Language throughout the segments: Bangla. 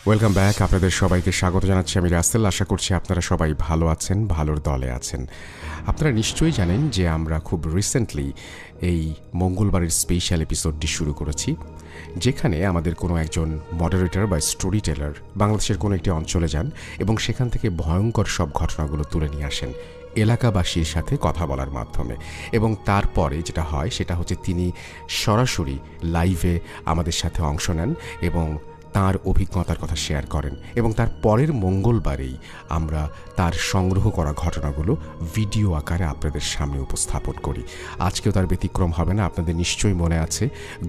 Welcome back. আপনাদের সবাইকে স্বাগত জানাচ্ছি আমি রাসেল। আশা করছি আপনারা সবাই ভালো আছেন, ভালোর দলে আছেন। আপনারা নিশ্চয়ই জানেন যে আমরা খুব রিসেন্টলি এই মঙ্গলবারের স্পেশাল এপিসোডটি শুরু করেছি, যেখানে আমাদের কোনো একজন মডারেটর বা স্টোরি টেলার বাংলাদেশের কোনো একটি অঞ্চলে যান এবং সেখান থেকে ভয়ঙ্কর সব ঘটনাগুলো তুলে নিয়ে আসেন এলাকাবাসীর সাথে কথা বলার মাধ্যমে। এবং তারপরে যেটা হয় সেটা হচ্ছে তিনি সরাসরি লাইভে আমাদের সাথে অংশ নেন এবং তার অভিজ্ঞতার কথা শেয়ার করেন, এবং তার পরের মঙ্গলবারেই আমরা তার সংগ্রহ করা ঘটনাগুলো ভিডিও আকারে আপনাদের সামনে উপস্থাপন করি। আজকেও তার ব্যতিক্রম হবে না। আপনাদের নিশ্চয়ই মনে আছে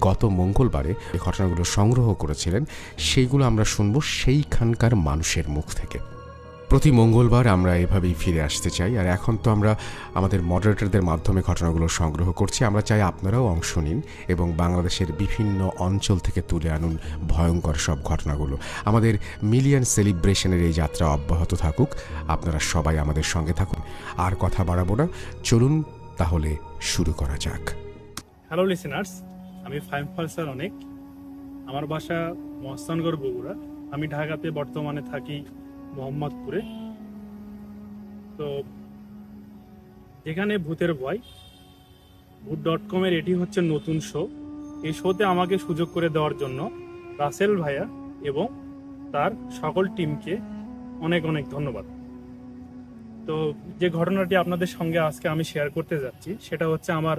গত মঙ্গলবারে এই ঘটনাগুলো সংগ্রহ করেছিলেন, সেইগুলো আমরা শুনব সেইখানকার মানুষের মুখ থেকে। প্রতি মঙ্গলবার আমরা এভাবেই ফিরে আসতে চাই, আর এখন তো আমরা আমাদের মডারেটরদের মাধ্যমে ঘটনাগুলো সংগ্রহ করছি। আমরা চাই আপনারাও অংশ নিন এবং বাংলাদেশের বিভিন্ন অঞ্চল থেকে তুলে আনুন ভয়ঙ্কর সব ঘটনাগুলো। আমাদের মিলিয়ন সেলিব্রেশনের এই যাত্রা অব্যাহত থাকুক। আপনারা সবাই আমাদের সঙ্গে থাকুন। আর কথা বাড়াবো না, চলুন তাহলে শুরু করা যাক। হ্যালো লিসেনার্স, আমি ফাইম ফালসার অনেক। আমার বাসা মহস্তানগড়, বগুড়া। আমি ঢাকাতে বর্তমানে থাকি মোহাম্মদপুরে। তো যেখানে ভূতের ভয়, ভূত.com-এর এটি হচ্ছে নতুন শো। এই শোতে আমাকে সুযোগ করে দেওয়ার জন্য রাসেল ভাইয়া এবং তার সকল টিমকে অনেক অনেক ধন্যবাদ। তো যে ঘটনাটি আপনাদের সঙ্গে আজকে আমি শেয়ার করতে যাচ্ছি সেটা হচ্ছে আমার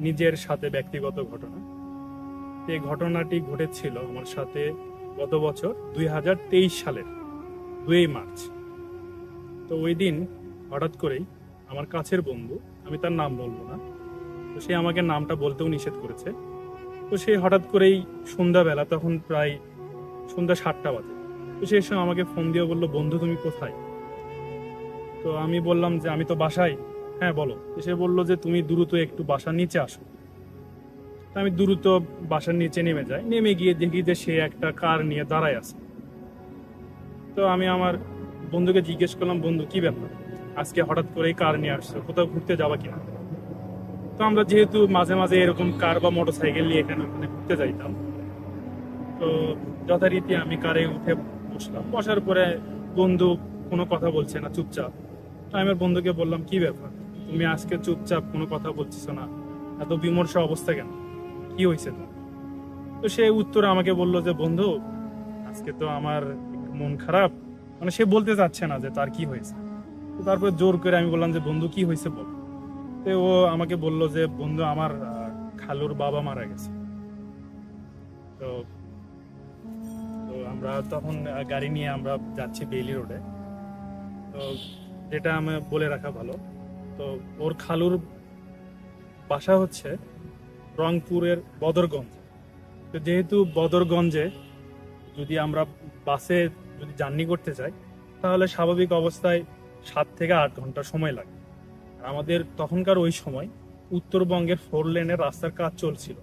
নিজের সাথে ব্যক্তিগত ঘটনা। এই ঘটনাটি ঘটেছিল আমার সাথে গত বছর 2023 সালের 2 মার্চ। তো ওই দিন হঠাৎ করেই আমার কাছের বন্ধু, আমি তার নাম বলবো না, তো সে আমাকে নামটা বলতেও নিষেধ করেছে। তো সে হঠাৎ করেই সন্ধ্যাবেলা, তখন প্রায় সন্ধ্যা 7টা বাজে, তো সে সময় আমাকে ফোন দিয়ে বললো, বন্ধু তুমি কোথায়? তো আমি বললাম যে আমি তো বাসায়। হ্যাঁ বলো। সে বললো যে তুমি দ্রুত একটু বাসার নিচে আসো। তো আমি দ্রুত বাসার নিচে নেমে যাই। নেমে গিয়ে দেখি যে সে একটা কার নিয়ে দাঁড়ায় আছে। তো আমি আমার বন্ধুকে জিজ্ঞেস করলাম, বন্ধু কি ব্যাপার, আজকে হঠাৎ করে কার নিয়ে আসছো, কোথাও ঘুরতে যাবা কিনা? তো আমরা যেহেতু মাঝে মাঝে এরকম কার বা মোটর সাইকেল নিয়ে এখানে ওখানে ঘুরতে যাইতাম, তো যথারীতি আমি কারে উঠে বসলাম। বসার পরে বন্ধু কোনো কথা বলছে না, চুপচাপ। তো আমি আমার বন্ধুকে বললাম, কি ব্যাপার, তুমি আজকে চুপচাপ, কোনো কথা বলছিস না, এত বিমর্ষ অবস্থা কেন, কি হয়েছে? তো সে উত্তরে আমাকে বললো যে বন্ধু, আজকে তো আমার একটু মন খারাপ। মানে সে বলতে চাচ্ছে না যে তার কি হয়েছে। তো তারপর জোর করে আমি বললাম যে বন্ধু কি হয়েছে বল। তো ও আমাকে বলল যে বন্ধু, আমার খালুর বাবা মারা গেছে। তো তো আমরা তখন গাড়ি নিয়ে আমরা যাচ্ছি বেইলি রোডে। তো যেটা আমি বলে রাখা ভালো, তো ওর খালুর বাসা হচ্ছে রংপুরের বদরগঞ্জ। তো যেহেতু বদরগঞ্জে যদি আমরা বাসে যদি জার্নি করতে চাই, তাহলে স্বাভাবিক অবস্থায় 7 থেকে 8 ঘন্টা সময় লাগে। আমাদের তখনকার ওই সময় উত্তরবঙ্গের 4 লেনের রাস্তার কাজ চলছিল,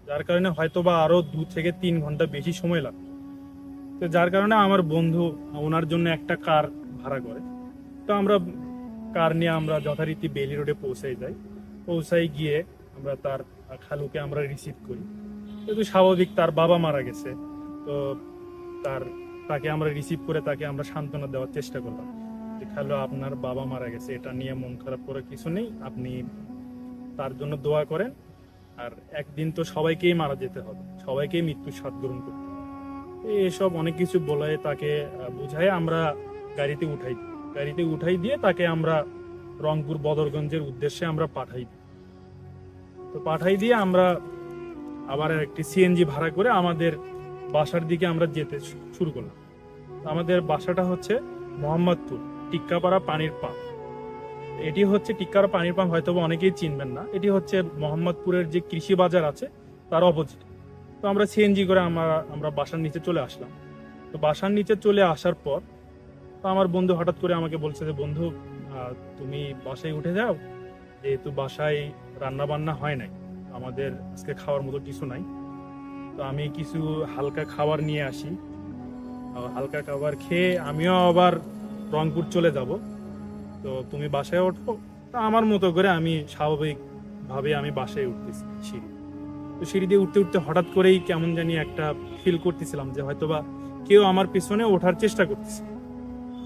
যার কারণে হয়তোবা আরো 2 থেকে 3 ঘন্টা বেশি সময় লাগতো। তো যার কারণে আমার বন্ধু ওনার জন্য একটা কার ভাড়া করে। তো আমরা কার নিয়ে আমরা যথারীতি বেইলি রোডে পৌঁছাই যাই। পৌঁছাই গিয়ে আমরা তার খালুকে আমরা রিসিভ করি। কিন্তু স্বাভাবিক, তার বাবা মারা গেছে। তো তাকে আমরা রিসিভ করে তাকে আমরা সান্ত্বনা দেওয়ার চেষ্টা করলাম যে খালু, আপনার বাবা মারা গেছে, এটা নিয়ে মন খারাপ করার কিছু নেই, আপনি তার জন্য দোয়া করেন। আর একদিন তো সবাইকেই মারা যেতে হবে, সবাইকেই মৃত্যুর স্বাদ গ্রহণ করতে হবে। এসব অনেক কিছু বলে তাকে বুঝাই আমরা গাড়িতে উঠাই দিয়ে তাকে আমরা রংপুর বদরগঞ্জের উদ্দেশ্যে আমরা পাঠাই দিই। তো পাঠাই দিয়ে আমরা আবার একটি সিএনজি ভাড়া করে আমাদের বাসার দিকে আমরা যেতে শুরু করলাম। আমাদের বাসাটা হচ্ছে মোহাম্মদপুর টিক্কাপাড়া পানির পাম্প। এটি হচ্ছে টিক্কাপাড়া পানির পাম্প, হয়তো অনেকেই চিনবেন না। এটি হচ্ছে মোহাম্মদপুরের যে কৃষি বাজার আছে তার অপোজিট। তো আমরা সিএনজি করে আমরা বাসার নিচে চলে আসলাম। তো বাসার নিচে চলে আসার পর তো আমার বন্ধু হঠাৎ করে আমাকে বলছে যে বন্ধু, তুমি বাসায় উঠে যাও, যেহেতু বাসায় রান্না বান্না হয় নাই, আমাদের আজকে খাওয়ার মতো কিছু নাই। তো আমি কিছু হালকা খাবার নিয়ে আসি, হালকা খাবার খেয়ে আমিও আবার রংপুর চলে যাব। তো তুমি বাসায় ওঠো। তা আমার মতো করে আমি স্বাভাবিকভাবে আমি বাসায় উঠতেছি। তো সিঁড়ি দিয়ে উঠতে উঠতে হঠাৎ করেই কেমন জানি একটা ফিল করতেছিলাম যে হয়তোবা কেউ আমার পিছনে ওঠার চেষ্টা করতেছে।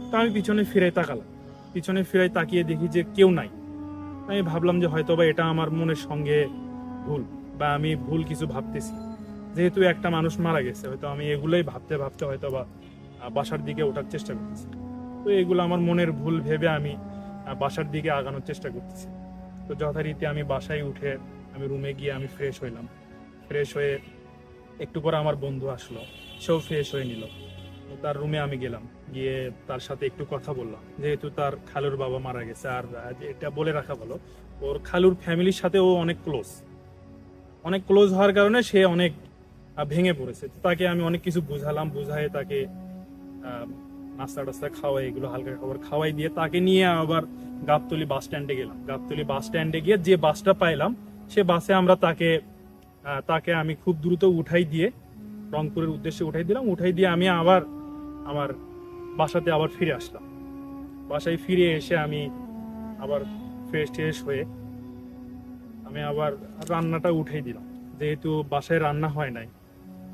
তো আমি পিছনে ফিরে তাকালাম, পিছনে ফিরে তাকিয়ে দেখি যে কেউ নাই। আমি ভাবলাম যে হয়তো বা এটা আমার মনের সঙ্গে ভুল, বা আমি ভুল কিছু ভাবতেছি। যেহেতু একটা মানুষ মারা গেছে, হয়তো আমি এগুলোই ভাবতে ভাবতে হয়তো বা বাসার দিকে ওঠার চেষ্টা করতেছি। তো এগুলো আমার মনের ভুল ভেবে আমি বাসার দিকে আগানোর চেষ্টা করতেছি। তো যথারীতি আমি বাসায় উঠে আমি রুমে গিয়ে আমি ফ্রেশ হইলাম। ফ্রেশ হয়ে একটু পরে আমার বন্ধু আসলো, সেও ফ্রেশ হয়ে নিল। তো তার রুমে আমি গেলাম, গিয়ে তার সাথে একটু কথা বললাম, যেহেতু তার খালুর বাবা মারা গেছে। আর এটা বলে রাখা ভালো, ওর খালুর ফ্যামিলির সাথে ও অনেক ক্লোজ। অনেক ক্লোজ হওয়ার কারণে সে অনেক ভেঙে পড়েছে। তো তাকে আমি অনেক কিছু বুঝালাম, বুঝাই তাকে নাস্তা টাস্তা খাওয়াই, এগুলো হালকা খাবার খাওয়াই দিয়ে তাকে নিয়ে আবার গাবতলী বাস স্ট্যান্ডে গেলাম। গাবতলী বাস স্ট্যান্ডে গিয়ে যে বাসটা পাইলাম, সে বাসে আমরা তাকে আমি খুব দ্রুত উঠাই দিয়ে রংপুরের উদ্দেশ্যে উঠাই দিলাম। উঠাই দিয়ে আমি আবার আমার বাসাতে আবার ফিরে আসলাম। বাসায় ফিরে এসে আমি আবার ফ্রেশ ট্রেশ হয়ে আমি আবার রান্নাটা উঠাই দিলাম, যেহেতু বাসায় রান্না হয় নাই।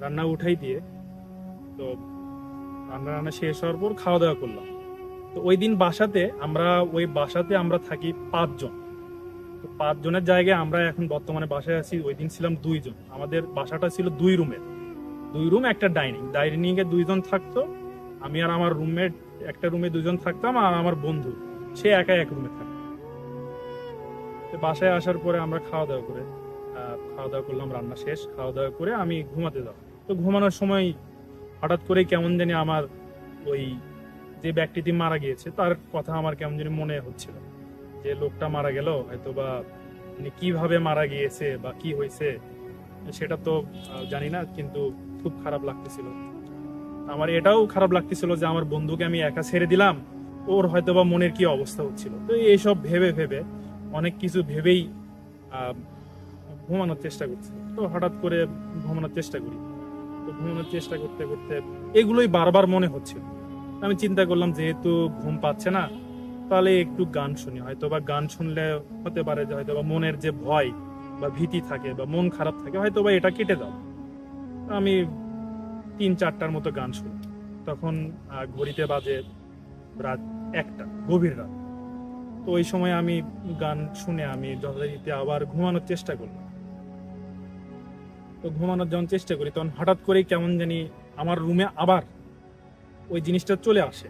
রান্না উঠাই দিয়ে তো রান্না শেষ হওয়ার পর খাওয়া দাওয়া করলাম। তো ওই দিন ওই বাসাতে আমরা থাকি 5 জন। তো 5 জনের জায়গায় আমরা এখন বর্তমানে বাসায় আছি, ওই দিন ছিলাম 2 জন। আমাদের বাসাটা ছিল 2 রুমের, 2 রুম একটা ডাইনিং এ 2 জন থাকতো। আমি আর আমার রুমমেট একটা রুমে 2 জন থাকতাম, আর আমার বন্ধু সে একা এক রুমে থাকতো। তো বাসায় আসার পরে আমরা খাওয়া দাওয়া করলাম, রান্না শেষ। খাওয়া দাওয়া করে আমি ঘুমাতে যাব। তো ঘুমানোর সময় হঠাৎ করে কেমন জানি আমার ওই যে ব্যক্তিটি মারা গিয়েছে তার কথা আমার কেমন জানি মনে হচ্ছিল, যে লোকটা মারা গেল, হয়তো বা কিভাবে মারা গিয়েছে বা কি হয়েছে সেটা তো জানি না, কিন্তু খুব খারাপ লাগতেছিল। আমার এটাও খারাপ লাগতেছিল যে আমার বন্ধুকে আমি একা ছেড়ে দিলাম, ওর হয়তো বা মনের কি অবস্থা হচ্ছিল। তো এইসব ভেবে ভেবে অনেক কিছু ভেবেই ঘুমানোর চেষ্টা করছি। তো হঠাৎ করে ঘুমানোর চেষ্টা করি। তো ঘুমানোর চেষ্টা করতে করতে এগুলোই বারবার মনে হচ্ছিল। আমি চিন্তা করলাম যেহেতু ঘুম পাচ্ছে না, তাহলে একটু গান শুনি। হয়তো বা গান শুনলে হতে পারে যে হয়তো বা মনের যে ভয় বা ভীতি থাকে বা মন খারাপ থাকে, হয়তো বা এটা কেটে যাবে। আমি 3-4টার মতো গান শুনি। তখন ঘড়িতে বাজে রাত 1টা, গভীর রাত। তো ওই সময় আমি গান শুনে আমি যথারীতি আবার ঘুমানোর চেষ্টা করলাম। তো ঘুমানোর যখন চেষ্টা করি, তখন হঠাৎ করেই কেমন জানি আমার রুমে আবার ওই জিনিসটা চলে আসে,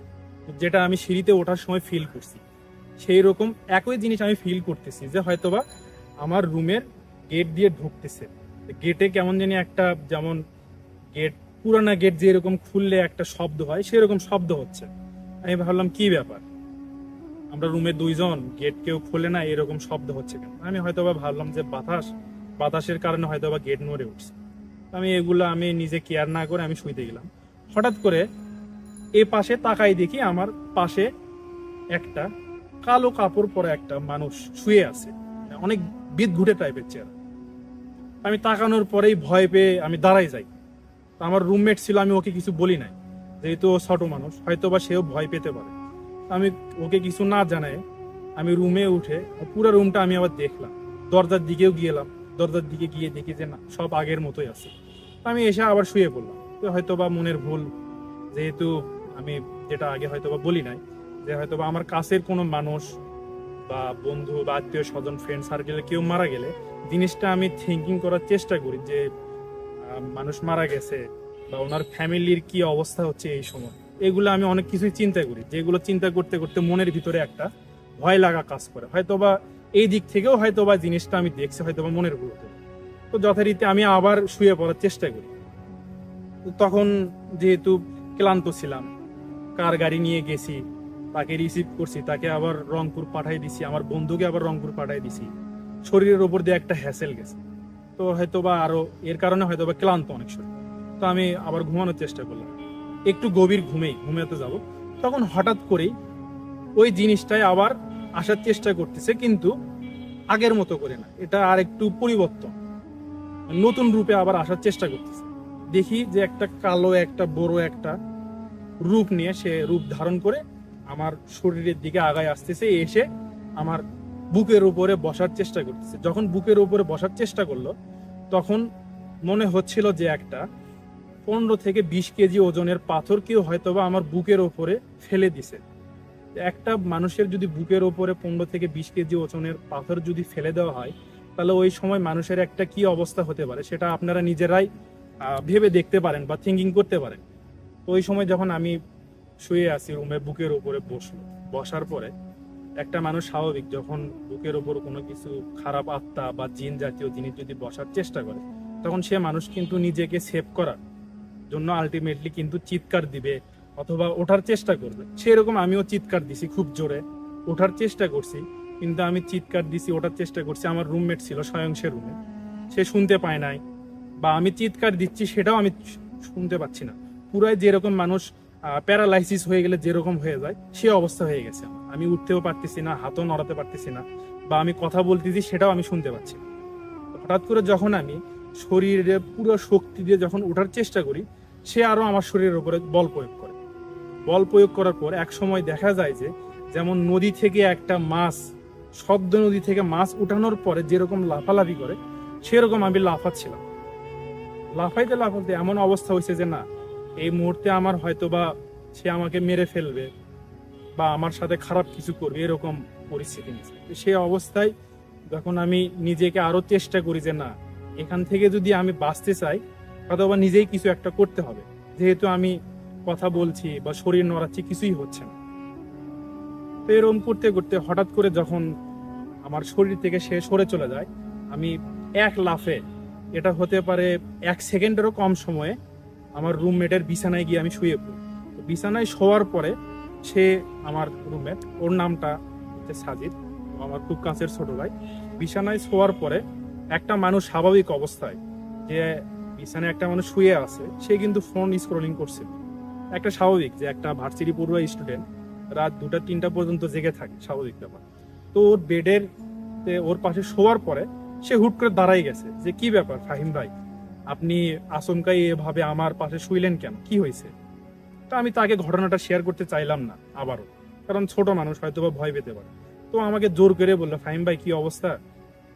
যেটা আমি সিঁড়িতে ওঠার সময় ফিল করছি। সেই রকম একই জিনিস আমি ফিল করতেছি, যে হয়তোবা আমার রুমের গেট দিয়ে ঢুকতেছে। গেটে কেমন জানি একটা, যেমন পুরানা গেট যেরকম খুললে একটা শব্দ হয়, সেরকম শব্দ হচ্ছে। আমি ভাবলাম কি ব্যাপার, আমরা রুমে 2 জন, গেট কেউ খোলে না, এরকম শব্দ হচ্ছে কেন? আমি হয়তোবা ভাবলাম যে বাতাসের কারণে হয়তোবা গেট নড়ে উঠছে। আমি নিজে কেয়ার না করে আমি শুইতে গেলাম। হঠাৎ করে এ পাশে তাকাই দেখি আমার পাশে একটা কালো কাপড় পরা একটা মানুষ শুয়ে আছে, অনেক বিদঘুটে টাইপের চেহারা। আমি তাকানোর পরেই ভয় পেয়ে আমি দাঁড়াই যাই। তো আমার রুমমেট ছিল, আমি ওকে কিছু বলি নাই, যেহেতু ও ছোট মানুষ, হয়তো বা সেও ভয় পেতে পারে। আমি ওকে কিছু না জানাই আমি রুমে উঠে পুরো রুমটা আমি আবার দেখলাম। দরজার দিকেও গেলাম, দরজার দিকে গিয়ে দেখি যে না, সব আগের মতোই আছে। তো আমি এসে আবার শুয়ে পড়লাম। তো হয়তো বা মনের ভুল, যেহেতু আমি যেটা আগে হয়তো বা বলি নাই, যে হয়তো বা আমার কাছের কোনো মানুষ বা বন্ধু বা আত্মীয় স্বজন ফ্রেন্ড সার্কেলে কেউ মারা গেলে জিনিসটা আমি থিঙ্কিং করার চেষ্টা করি, যে মানুষ মারা গেছে বা ওনার ফ্যামিলির কি অবস্থা হচ্ছে এই সময়। এগুলো আমি অনেক কিছুই চিন্তা করি, যেগুলো চিন্তা করতে করতে মনের ভিতরে একটা ভয় লাগা কাজ করে। হয়তোবা এই দিক থেকেও হয়তোবা জিনিসটা আমি দেখছি, হয়তোবা মনের ভুল হতে। তো যথারীতি আমি আবার শুয়ে পড়ার চেষ্টা করি। তখন যেহেতু ক্লান্ত ছিলাম, কার গাড়ি নিয়ে গেছি, তাকে রিসিভ করছি, তাকে আবার রংপুর পাঠাই দিছি, আমার বন্ধুকে আবার রংপুর পাঠাই দিছি। শরীরের ওপর দিয়ে একটা হ্যাসেল গেছে। তো হয়তোবা আরো এর কারণে হয়তোবা ক্লান্ত অনেক শরীর। তো আমি আবার ঘুমানোর চেষ্টা করলাম, একটু গভীর ঘুমাতে যাব। তখন হঠাৎ করেই ওই জিনিসটাই আবার আসার চেষ্টা করতেছে, কিন্তু আগের মতো করে না, এটা আর একটু পরিবর্তন, নতুন রূপে আবার আসার চেষ্টা করতেছে। দেখি যে একটা কালো একটা বড় একটা রূপ নিয়ে সে রূপ ধারণ করে আমার শরীরের দিকে আগায় আসতেছে, এসে আমার বুকের উপরে বসার চেষ্টা করতেছে। যখন বুকের উপরে বসার চেষ্টা করলো, তখন মনে হচ্ছিল যে একটা 15 থেকে 20 কেজি ওজনের পাথর কেউ হয়তোবা আমার বুকের ওপরে ফেলে দিছে। একটা মানুষের যদি বুকের ওপরে 15 থেকে 20 কেজি ওজনের পাথর যদি ফেলে দেওয়া হয়, তাহলে ওই সময় মানুষের একটা কি অবস্থা হতে পারে সেটা আপনারা নিজেরাই ভেবে দেখতে পারেন বা থিঙ্কিং করতে পারেন। তো ওই সময় যখন আমি শুয়ে আছি রুমে, বুকের ওপরে বসার পরে একটা মানুষ স্বাভাবিক যখন বুকের ওপর কোনো কিছু খারাপ আত্মা বা জিন জাতীয় জিনিস যদি বসার চেষ্টা করে, তখন সে মানুষ কিন্তু নিজেকে সেভ করার জন্য আলটিমেটলি কিন্তু চিৎকার দিবে অথবা ওঠার চেষ্টা করবে। সেরকম আমিও চিৎকার দিছি খুব জোরে, ওঠার চেষ্টা করছি, কিন্তু আমি চিৎকার দিছি, ওঠার চেষ্টা করছি, আমার রুমমেট ছিল স্বয়ং সে রুমে, সে শুনতে পায় নাই, বা আমি চিৎকার দিচ্ছি সেটাও আমি শুনতে পাচ্ছি না। পুরাই যেরকম মানুষ প্যারালাইসিস হয়ে গেলে যেরকম হয়ে যায় সে অবস্থা হয়ে গেছে। আমি উঠতেও পারতেছি না, হাতও নড়াতে পারতেছি না, বা আমি কথা বলতেছি সেটাও আমি শুনতে পাচ্ছি না। হঠাৎ করে যখন আমি শরীরে পুরো শক্তি দিয়ে যখন ওঠার চেষ্টা করি, সে আরো আমার শরীরের উপরে বল প্রয়োগ করে। বল প্রয়োগ করার পর এক সময় দেখা যায় যে যেমন নদী থেকে একটা মাছ, শব্দ নদী থেকে মাছ উঠানোর পরে যেরকম লাফালাফি করে, সেরকম আমি লাফাচ্ছিলাম। লাফাইতে লাফাইতে এমন অবস্থা হয়েছে যে না, এই মুহূর্তে আমার হয়তোবা সে আমাকে মেরে ফেলবে বা আমার সাথে খারাপ কিছু করবে, এরকম পরিস্থিতি নিয়েছে। সেই অবস্থায় যখন আমি নিজেকে আরো চেষ্টা করি যে না, এখান থেকে যদি আমি বাঁচতে চাই অথবা নিজেই কিছু একটা করতে হবে, যেহেতু আমি কথা বলছি বা শরীর নড়াচ্ছি, কিছুই হচ্ছে না। তো এরকম করতে করতে হঠাৎ করে যখন আমার শরীর থেকে সে সরে চলে যায়, আমি এক লাফে, এটা হতে পারে 1 সেকেন্ডেরও কম সময়ে, আমার রুমমেটের বিছানায় গিয়ে আমি শুয়ে পড়ি। বিছানায় শোয়ার পরে সে, আমার রুমমেট, ওর নামটা হচ্ছে সাজিদ, আমার খুব কাছের ছোট ভাই, বিছানায় শোয়ার পরে একটা মানুষ স্বাভাবিক অবস্থায়, যে বিছানায় একটা মানুষ শুয়ে আছে, সে কিন্তু ফোন স্ক্রলিং করছে। একটা স্বাভাবিক যে একটা ভার্সিটি পড়ুয়া স্টুডেন্ট রাত 2টা-3টা পর্যন্ত জেগে থাকে, স্বাভাবিক ব্যাপার। তো ওর বেডের ওর পাশে শোয়ার পরে সে হুট করে দাঁড়াই গেছে যে কি ব্যাপার ফাহিম ভাই, আপনি আচমকাই এভাবে আমার পাশে শুইলেন কেন, কি হয়েছে? তো আমি তাকে ঘটনাটা শেয়ার করতে চাইলাম না আবারও, কারণ ছোট মানুষ হয়তো বা ভয় পেতে পারে। তো আমাকে জোর করে বললো, ফাহিম ভাই কি অবস্থা,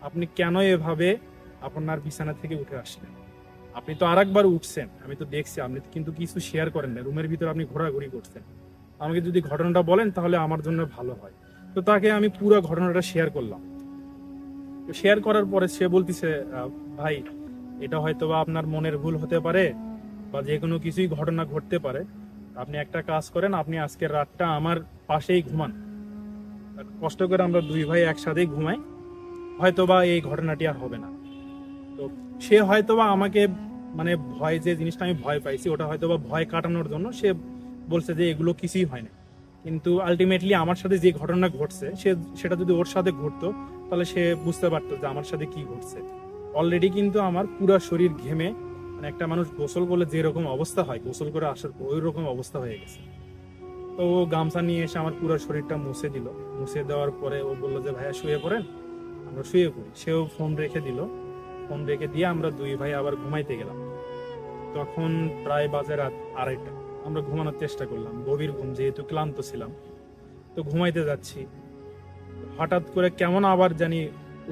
আপনি কেন এভাবে আপনার বিছানা থেকে উঠে আসলেন? আপনি তো আরেকবার উঠছেন, আমি তো দেখছি, আপনি কিন্তু কিছু শেয়ার করেন না, রুমের ভিতরে আপনি ঘোরাঘুরি করছেন। আমাকে যদি ঘটনাটা বলেন তাহলে আমার জন্য ভালো হয়। তো তাকে আমি পুরো ঘটনাটা শেয়ার করলাম। শেয়ার করার পরে সে বলতেছে, ভাই এটা হয়তো বা আপনার মনের ভুল হতে পারে বা যে কোনো কিছুই ঘটনা ঘটতে পারে, আপনি একটা কাজ করেন, আপনি আজকের রাতটা আমার পাশেই ঘুমান, কষ্ট করে আমরা দুই ভাই একসাথেই ঘুমাই, হয়তোবা এই ঘটনাটি আর হবে না। তো সে হয়তোবা আমাকে, মানে ভয়, যে জিনিসটা আমি ভয় পাইছি ওটা হয়তোবা ভয় কাটানোর জন্য সে বলছে যে এগুলো কিছুই হয় না, কিন্তু আলটিমেটলি আমার সাথে যে ঘটনা ঘটছে সেটা যদি ওর সাথে ঘটতো তাহলে সে বুঝতে পারতো যে আমার সাথে কি ঘটছে। অলরেডি কিন্তু আমার পুরো শরীর ঘেমে, মানে একটা মানুষ গোসল করলে যেরকম অবস্থা হয়, গোসল করে আসার পর ওই রকম অবস্থা হয়ে গেছে। তো ও গামছা নিয়ে এসে আমার পুরো শরীরটা মুছে দিল। মুছে দেওয়ার পরে ও বললো যে ভাইয়া শুয়ে পড়েন, আমরা শুয়ে পড়ি। সেও ফোন রেখে দিল, ফোন রেখে দিয়ে আমরা দুই ভাই আবার ঘুমাইতে গেলাম। তখন প্রায় বাজে রাত 2:30। আমরা ঘুমানোর চেষ্টা করলাম, গভীর ঘুম, যেহেতু ক্লান্ত ছিলাম। তো ঘুমাইতে যাচ্ছি, হঠাৎ করে কেমন আবার জানি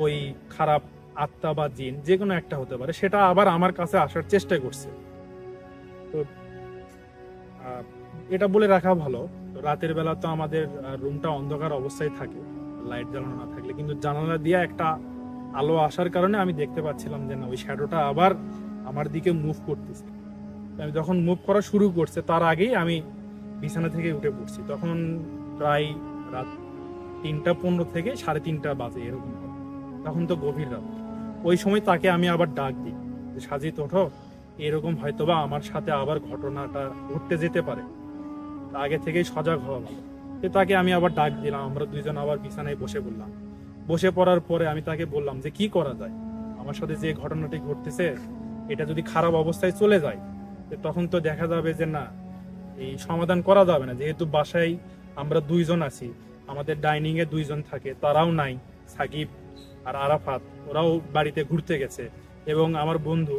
ওই খারাপ আত্মা বা জিন, যে কোনো একটা হতে পারে, সেটা আবার আমার কাছে আসার চেষ্টা করছে। তো এটা বলে রাখা ভালো, রাতের বেলা তো আমাদের রুমটা অন্ধকার অবস্থায় থাকে, লাইট জ্বালানো না থাকলে, কিন্তু জানালা দিয়ে একটা আলো আসার কারণে আমি দেখতে পাচ্ছিলাম যে না, ওই শ্যাডোটা আবার আমার দিকে মুভ করতেছে। আমি যখন মুভ করা শুরু করছে তার আগেই আমি বিছানা থেকে উঠে পড়ছি। তখন প্রায় রাত 3টা 15 থেকে 3:30 বাজে এরকম। তখন তো গভীর রাত। ওই সময় তাকে আমি আবার ডাক দিই যে সাজিদ ওঠো, এরকম হয়তোবা আমার সাথে আবার ঘটনাটা ঘটতে যেতে পারে, আগে থেকেই সজাগ হওয়া ভালো। তাকে আমি আবার ডাক দিলাম, আমরা দুইজন আবার বিছানায় বসে পড়লাম। বসে পড়ার পরে আমি তাকে বললাম যে কি করা যায়, আমার সাথে যে ঘটনাটি ঘটতেছে এটা যদি খারাপ অবস্থায় চলে যায় তখন তো দেখা যাবে যে না, এই সমাধান করা যাবে না। যেহেতু বাসায় আমরা দুইজন আছি, আমাদের ডাইনিং এ দুইজন থাকে, তারাও নাই, সাকিব আর আরাফাত ওরাও বাড়িতে ঘুরতে গেছে, এবং আমার বন্ধু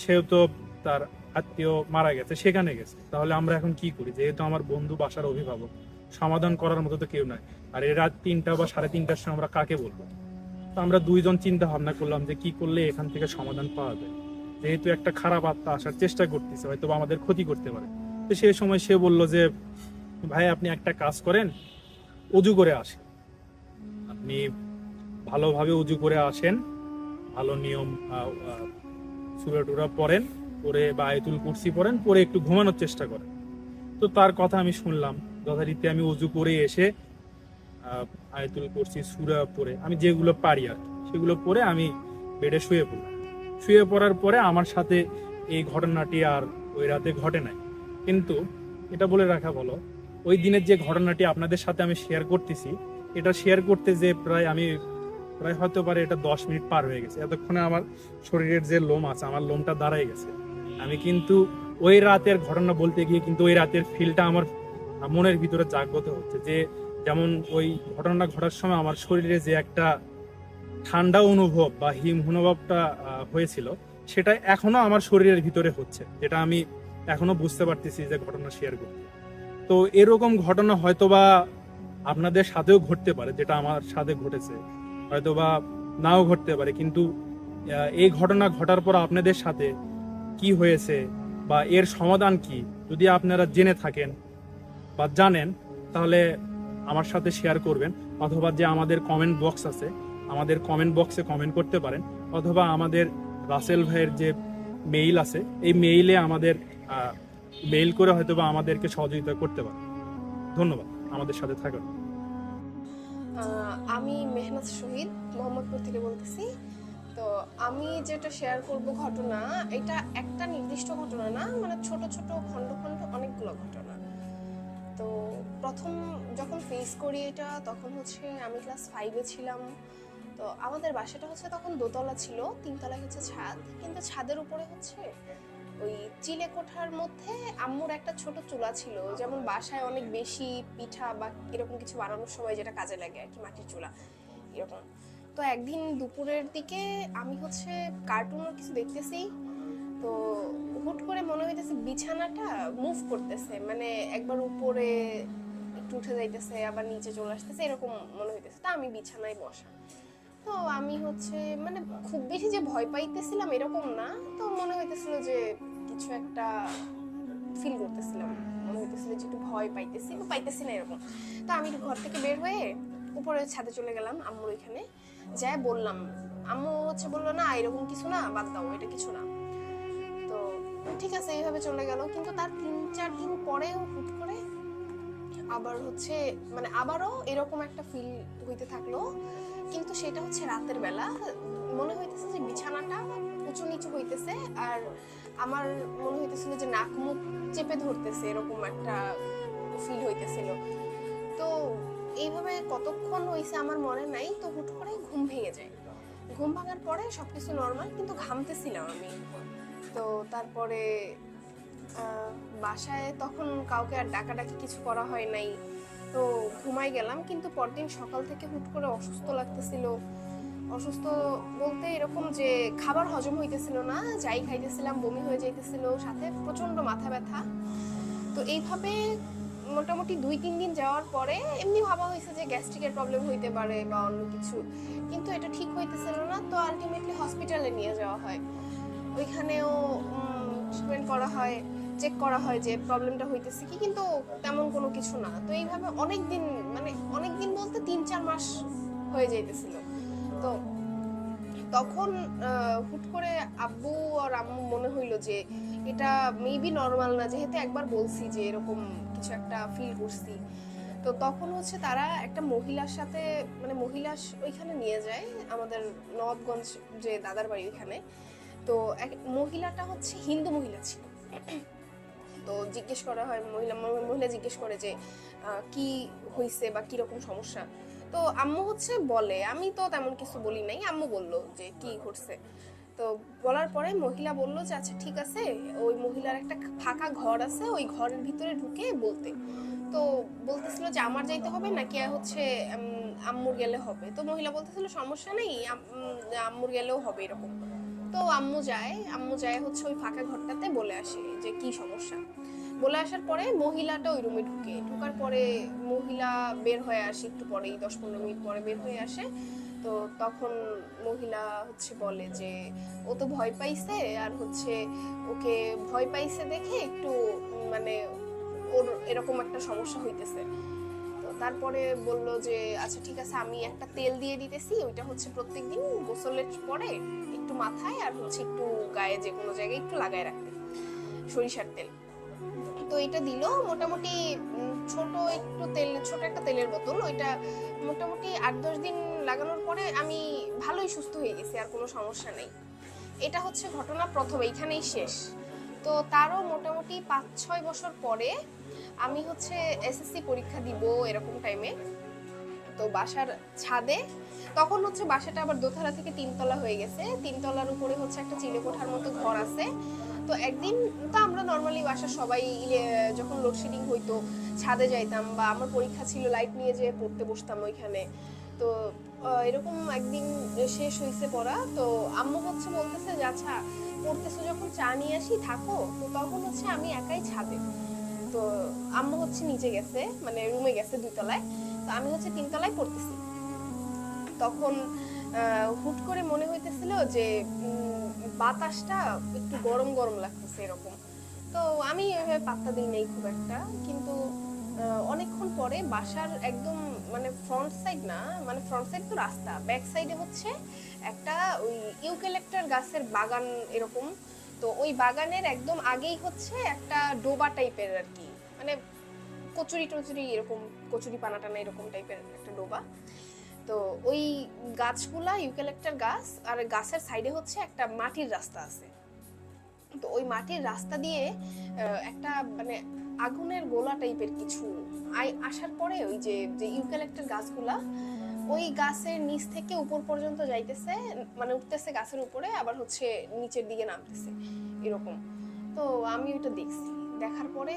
সেও তো তার আত্মীয় মারা গেছে, সেখানে গেছে। তাহলে আমরা এখন কি করি? যেহেতু আমার বন্ধু বাসার অভিভাবক, সমাধান করার মতো তো কেউ নাই। আর এই রাত 3টা বা 3:30টার সময় আমরা কাকে বলবো? তো আমরা দুইজন চিন্তা ভাবনা করলাম যে কি করলে এখান থেকে সমাধান পাওয়া যায়। যেহেতু একটা খারাপ আত্মা আসার চেষ্টা করতেছে, হয়তো বা আমাদের ক্ষতি করতে পারে। তো সেই সময় সে বলল যে ভাই আপনি একটা কাজ করেন, অজু করে আসেন, আপনি ভালোভাবে অজু করে আসেন, ভালো নিয়ম সূরা টুরা পড়েন, পরে বা আয়াতুল কুরসি পড়েন, পরে একটু ঘুমানোর চেষ্টা করেন। তো তার কথা আমি শুনলাম, যথারীতি আমি অজু করে এসে আয়াতুল কুরসি সূরা পড়ে আমি যেগুলো পারি আর কি, সেগুলো পড়ে আমি বেডে শুয়ে পড়লাম। শুয়ে পড়ার পরে আমার সাথে এই ঘটনাটি আর ওই রাতে ঘটে নাই। কিন্তু এটা বলে রাখা ভালো, ওই দিনের যে ঘটনাটি আপনাদের সাথে আমি শেয়ার করতেছি, এটা শেয়ার করতে যে প্রায় হতে পারে এটা 10 মিনিট পার হয়ে গেছে। এতক্ষণে আমার শরীরের যে লোম আছে, আমার লোমটা দাঁড়ায় গেছে। আমি কিন্তু ওই রাতের ঘটনা বলতে গিয়ে কিন্তু ওই রাতের ফিলটা আমার মনের ভিতরে জাগ্রত হচ্ছে, যে যেমন ওই ঘটনা ঘটার সময় আমার শরীরে যে একটা ঠান্ডা অনুভব বা হিম অনুভবটা হয়েছিল, সেটা এখনো আমার শরীরের ভিতরে হচ্ছে, যেটা আমি এখনো বুঝতে পারতেছি যে ঘটনা শেয়ার করতে। তো এরকম ঘটনা হয়তোবা আপনাদের সাথেও ঘটতে পারে, যেটা আমার সাথে ঘটেছে, হয়তোবা নাও ঘটতে পারে। কিন্তু এই ঘটনা ঘটার পর আপনাদের সাথে কি হয়েছে বা এর সমাধান কি, যদি আপনারা জেনে থাকেন বা জানেন, তাহলে আমার সাথে শেয়ার করবেন, অথবা যে আমাদের কমেন্ট বক্স আছে, আমাদের কমেন্ট বক্সে কমেন্ট করতে পারেন, অথবা আমাদের রাসেল ভাইয়ের যে মেইল আছে, এই মেইলে আমাদের মেইল করে হয়তোবা আমাদেরকে সহযোগিতা করতে পারেন। ধন্যবাদ আমাদের সাথে থাকার। আমি মেহনাজ শহীদ মোহাম্মদপুর থেকে বলতেছি। তো আমি যেটা শেয়ার করব ঘটনা, এটা একটা নির্দিষ্ট ঘটনা না, মানে ছোট ছোট খণ্ড খণ্ড অনেকগুলো ঘটনা। তো প্রথম যখন ফেস করি এটা, তখন হচ্ছে আমি ক্লাস 5-এ ছিলাম। তো আমাদের বাসাটা হচ্ছে তখন দোতলা ছিল, 3তলায় হচ্ছে ছাদ, কিন্তু ছাদের উপরে হচ্ছে ওই চিলে কোঠার মধ্যে আম্মুর একটা ছোট চুলা ছিল, যেমন বাসায় অনেক বেশি পিঠা বা এরকম কিছু বানানোর সময় যেটা কাজে লাগে আর কি, মাটির চুলা এরকম। তো একদিন দুপুরের দিকে আমি হচ্ছে কার্টুনের কিছু দেখতেছি, তো হুট করে মনে হইতেছে বিছানাটা মুভ করতেছে, মানে একবার উপরে একটু উঠে যাইতেছে, আবার নিচে চলে আসতেছে, এরকম মনে হইতেছে। তা আমি বিছানায় বসা, তো আমি হচ্ছে মানে খুব বেশি যে ভয় পাইতেছিলাম এরকম না, তো মনে হইতেছিল যে কিছু একটা ফিল করতেছিলাম, মনে হইতেছিল যে একটু ভয় পাইতেছি বা পাইতেছি না এরকম। তো আমি ঘর থেকে বের হয়ে উপরে ছাদে চলে গেলাম, আম্মুর ওইখানে যাই বললাম। আম্মু হচ্ছে বললো না এরকম কিছু না, বাদ দাও, এটা কিছু না। তো ঠিক আছে, এইভাবে চলে গেল। কিন্তু তার 3-4 দিন পরেও হুট করে আবার হচ্ছে মানে আবারও এরকম একটা ফিল হইতে থাকলো, কিন্তু সেটা হচ্ছে রাতের বেলা। মনে হইতেছে যে বিছানাটা উঁচু নিচু হইতেছে, আর আমার মনে হইতেছিল যে নাক মুখ চেপে ধরতেছে, এরকম একটা ফিল হইতেছিল। তো এইভাবে কতক্ষণ হইছে আমার মনে নাই। তো হুট করে ঘুম ভেঙে যায়। ঘুম ভাঙার পরে সবকিছু নর্মাল, কিন্তু ঘামতেছিলাম আমি। তো তারপরে বাসায় তখন কাউকে আর ডাকাডাকি কিছু করা হয় নাই, তো ঘুমাই গেলাম। কিন্তু পরদিন সকাল থেকে হুট করে অসুস্থ লাগতেছিল। অসুস্থ বলতে এরকম যে খাবার হজম হইতেছিল না, যাই খাইতেছিলাম বমি হয়ে যাইতেছিল, সাথে প্রচন্ড মাথা ব্যথা। তো এইভাবে মোটামুটি 2-3 দিন যাওয়ার পরে এমনি ভাবা হয়েছে যে গ্যাস্ট্রিকের প্রবলেম হইতে পারে বা অন্য কিছু, কিন্তু এটা ঠিক হইতেছিল না। তো আলটিমেটলি হসপিটালে নিয়ে যাওয়া হয়, ওইখানেও ট্রিটমেন্ট করা হয়, চেক করা হয় যে প্রবলেমটা হইতেছে কি, কিন্তু তেমন কোনো কিছু না। তো এইভাবে অনেক দিন, মানে অনেক দিন বলতে 3-4 মাস হয়ে যাইতেছিল। তো তখন হুট করে আব্বু আর আম্মু মনে হইলো যে এটা মেবি নর্মাল না, যেহেতু একবার বলছি যে এরকম কিছু একটা ফিল করছি। তো তখন হচ্ছে তারা একটা মহিলার সাথে, মানে মহিলা ওইখানে নিয়ে যায়, আমাদের নবাবগঞ্জ যে দাদার বাড়ি ওইখানে। তো এক মহিলাটা হচ্ছে হিন্দু মহিলা ছিল। তো জিজ্ঞেস করা হয়, মহিলা জিজ্ঞেস করে যে কি হইছে বা কিরকম সমস্যা। তো আম্মু হচ্ছে বলে, আমি তো তেমন কিছু বলি নাই, আম্মু বলল যে কি ঘটছে। তো বলার পরে মহিলা বলল যে আচ্ছা ঠিক আছে, ওই মহিলার একটা ফাঁকা ঘর আছে, ওই ঘরের ভিতরে ঢুকে বলতে। তো বলতেছিল যে আমার যাইতে হবে নাকি হচ্ছে আম্মুর গেলে হবে। তো মহিলা বলতেছিল সমস্যা নেই, আম্মুর গেলেও হবে এরকম। তো আম্মু যায় হচ্ছে ওই ফাঁকা ঘরটাতে বলে আসে যে কি সমস্যা। বলে আসার পরে মহিলাটা ওই রুমে ঢোকার পরে মহিলা বের হয়ে আসে একটু পরেই, 10-15 মিনিট পরে বের হয়ে আসে। তো তখন মহিলা হচ্ছে বলে যে ও তো ভয় পাইছে, আর হচ্ছে ওকে ভয় পাইছে দেখে একটু মানে ওর এরকম একটা সমস্যা হইতেছে। তো তারপরে বলল যে আচ্ছা ঠিক আছে, আমি একটা তেল দিয়ে দিতেছি, ওইটা হচ্ছে প্রত্যেকদিন গোসলের পরে একটু মাথায় আর হচ্ছে একটু গায়ে যে কোনো জায়গায় একটু লাগায় রাখতে, সরিষার তেল। তো এটা দিল মোটামুটি ছোট একটু তেল, ছোট একটা তেলের বোতল, ওইটা মোটামুটি 8-10 দিন লাগানোর পরে আমি ভালোই সুস্থ হয়ে গেছি, আর কোনো সমস্যা নেই। এটা হচ্ছে ঘটনা প্রথম, এইখানেই শেষ। তো তারও মোটামুটি 5-6 বছর পরে আমি হচ্ছে এসএসসি পরীক্ষা দিব এরকম টাইমে, তো বাসার ছাদে, তখন হচ্ছে বাসাটা আবার দোতলা থেকে 3তলা হয়ে গেছে, 3তলার উপরে হচ্ছে একটা চিলে কোঠার মতো ঘর আছে। তো একদিন তো আমরা নর্মালি বাসার সবাই যখন লোডশেডিং হইতো ছাদে যাইতাম, বা আমার পরীক্ষা ছিল লাইট নিয়ে যেয়ে পড়তে বসতাম ওইখানে। তো এরকম একদিন শেষ হয়েছে পড়া, তো আম্মু হচ্ছে বলতেছে যে আচ্ছা পড়তেছো যখন চা নিয়ে আসি থাকো। তো তখন হচ্ছে আমি একাই ছাদে, তো আম্মু হচ্ছে নিচে গেছে, মানে রুমে গেছে 2তলায়, তো আমি হচ্ছে 3তলায় পড়তেছি। তখন হুট করে মনে হইতেছিল যে বাতাসটা একটু গরম গরম লাগতেছে এরকম। তো আমি এভাবে পাত্তা দিই নাই খুব একটা, কিন্তু অনেকক্ষণ পরে বাসার একদম মানে ফ্রন্ট সাইড না, মানে ফ্রন্ট সাইড তো রাস্তা, ব্যাক সাইডে হচ্ছে একটা ওই ইউক্যালিপটাস গাছের বাগান এরকম। তো ওই বাগানের একদম আগেই হচ্ছে একটা ডোবা টাইপের আর কি, মানে কচুরি টচুরি এরকম, কচুরি পানা টানা এরকম টাইপের একটা ডোবা। তো ওই গাছগুলা ইউক্যালিপটাস গাছ, আর গাছের সাইডে হচ্ছে একটা মাটির রাস্তা আছে। তো ওই মাটির রাস্তা দিয়ে একটা মানে আগুনের গোলা টাইপের কিছু আসার পরে ওই যে যে ইউক্যালিপটাস গাছগুলা ওই গাছের নিচ থেকে উপর পর্যন্ত যাইতেছে, মানে উঠতেছে গাছের উপরে, আবার হচ্ছে নিচের দিকে নামতেছে এরকম। তো আমি ওইটা দেখছি, দেখার পরে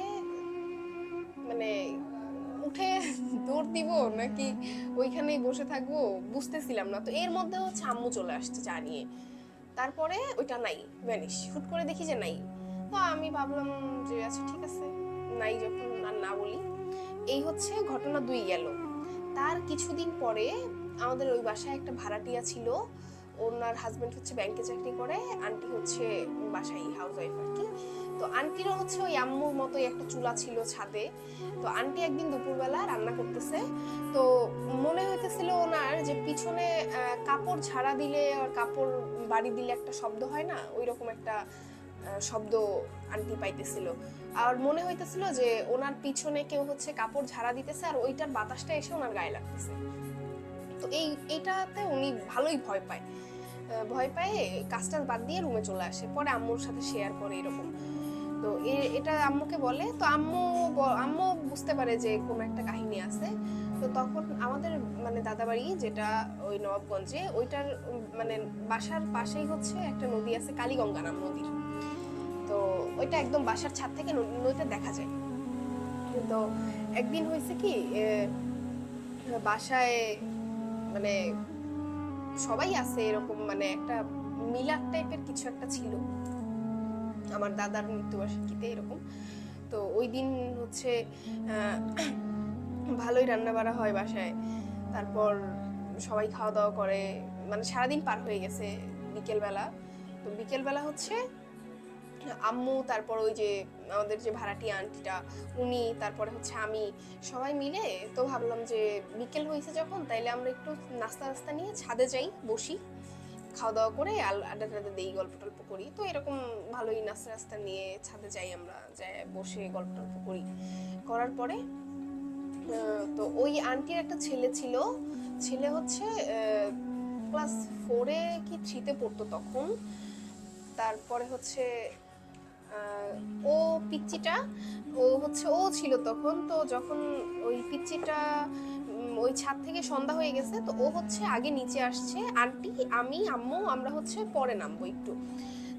মানে উঠে দৌড় দিব নাকি ওইখানেই বসে থাকবো বুঝতেছিলাম না। তো এর মধ্যে হচ্ছে আম্মু চলে আসছে চা নিয়ে, তারপরে ওইটা নাই, ভ্যানিশ, হুট করে দেখি যে নাই। তো আমি ভাবলাম যে আচ্ছা ঠিক আছে, নাই যখন আর না বলি। এই হচ্ছে ঘটনা 2 গেল। তার কিছুদিন পরে আমাদের ওই বাসায় একটা ভাড়াটিয়া ছিল, ওনার হাজবেন্ড হচ্ছে ব্যাংকে চাকরি করে, আন্টি হচ্ছে বাসায় হাউস ওয়াইফ আর কি। তো আন্টিরও হচ্ছে ওই আম্মুর মতোই একটা চুলা ছিল ছাদে। তো আন্টি একদিন দুপুরবেলা রান্না করতেছে, তো মনে হইতেছিল ওনার যে পিছনে কাপড় ঝাড়া দিলে আর কাপড় বাড়ি দিলে একটা শব্দ হয় না, ওই রকম একটা শব্দ আন্টি পাইতেছিল। আর মনে হইতেছিল যে ওনার পিছনে কেউ হচ্ছে কাপড় ঝাড়া দিতেছে, আর ওইটার বাতাসটা এসে ওনার গায়ে লাগতেছে। তো এইটাতে উনি ভালোই ভয় পায়, ভয় পায় কাজটা বাদ দিয়ে রুমে চলে আসে, পরে আম্মুর সাথে শেয়ার করে এরকম। তো এটা আম্মুকে বলে, তো আম্মু বুঝতে পারে যে কোনো একটা কাহিনী আছে। তো তখন আমাদের মানে দাদাবাড়ি যেটা ওই নবাবগঞ্জে, ওইটার মানে বাসার পাশেই হচ্ছে একটা নদী আছে, কালীগঙ্গা নাম নদীর। তো ওইটা একদম বাসার ছাদ থেকে নদীটা দেখা যায়। তো একদিন হয়েছে কি, বাসায় মানে সবাই আছে এরকম, মানে একটা মিলাদ টাইপের কিছু একটা ছিল আমার দাদার মৃত্যুবার্ষিকীতে এরকম। তো ওই দিন হচ্ছে ভালোই রান্না বাড়া হয় বাসায়, তারপর সবাই খাওয়া দাওয়া করে, মানে সারাদিন পার হয়ে গেছে বিকেলবেলা। তো বিকেলবেলা হচ্ছে আম্মু, তারপর ওই যে আমাদের যে ভাড়াটিয়া আন্টিটা উনি, তারপরে হচ্ছে আমি, সবাই মিলে তো ভাবলাম যে বিকেল হয়েছে যখন, তাইলে আমরা একটু নাস্তা নিয়ে ছাদে যাই, বসি, খাওয়া দাওয়া করে আড্ডা টাড্ডা দিই, গল্প টল্প করি। তো এরকম ভালোই নাস্তা নিয়ে ছাদে যাই, আমরা যাই বসে গল্প টল্প করি। করার পরে তো ওই আন্টির একটা ছেলে ছিল, ছেলে হচ্ছে ক্লাস 4-এ কি 3-তে পড়তো তখন। তারপরে হচ্ছে ও পিচ্চিটা, ও ছিল তখন। তো যখন ওই পিচ্চিটা ওই ছাদ থেকে সন্ধ্যা হয়ে গেছে, তো ও হচ্ছে আগে নিচে আসছে, আন্টি আমি আম্মু আমরা হচ্ছে পরে নামবো একটু।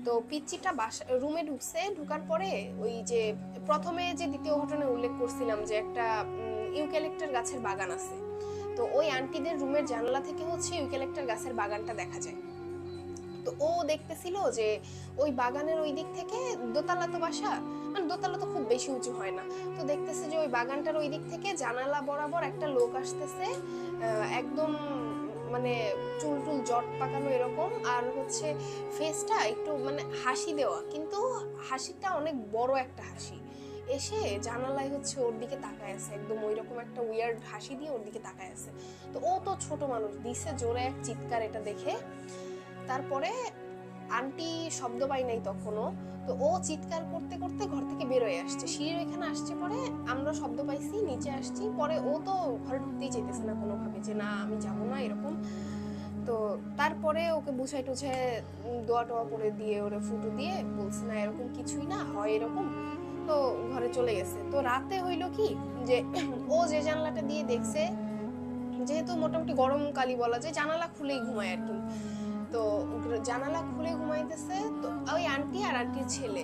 তো পিচ্চিটা রুমে ঢুকছে, ঢুকার পরে ওই যে প্রথমে যে দ্বিতীয় ঘটনা উল্লেখ করছিলাম যে একটা ইউক্যালিপটাস গাছের বাগান আছে, তো ওই আন্টিদের রুমের জানালা থেকে হচ্ছে ইউক্যালিপটাস গাছের বাগানটা দেখা যায়। তো ও দেখতেছিল যে ওই বাগানের ওই দিক থেকে, দোতলা তো বাসা, মানে দোতলা তো খুব বেশি উঁচু হয় না, তো দেখতেছে যে ওই বাগানটার ওই দিক থেকে জানালা বরাবর একটা লোক আসতেছে, একদম মানে চুল টুল জট পাকানো এরকম, আর হচ্ছে ফেসটা একটু মানে হাসি দেওয়া, কিন্তু হাসিটা অনেক বড় একটা হাসি। এসে জানালায় হচ্ছে ওর দিকে তাকায় আছে, একদম ওই রকম একটা উইয়ার্ড হাসি দিয়ে ওর দিকে তাকায় আছে। তো ও তো ছোট মানুষ, দিছে জোরে এক চিৎকার এটা দেখে। তারপরে আন্টি শব্দ পাই নাই তখনও, তো ও চিৎকার করতে করতে ঘর থেকে বের হয়ে আসছে, সিঁড়ির এখানে আসছে। পরে আমরা শব্দ পাইছি, নিচে আসছি। পরে ও তো ঘরে ঢুকতেই চাইতেছে না কোনোভাবে, যে না আমি যাবো না এরকম। তো তারপরে ওকে বুঝাই টুঝাই দোয়া টোয়া করে দিয়ে ওরে ফুটো দিয়ে বলছে না এরকম কিছুই না হয় এরকম। তো ঘরে চলে গেছে। তো রাতে হইলো কি যে ও যে জানলাটা দিয়ে দেখছে, যেহেতু মোটামুটি গরমকালই বলা যায়, জানালা খুলেই ঘুমায় আর কি। তো জানালা খুলে ঘুমাইতেছে, তো ওই আন্টি আর আন্টির ছেলে,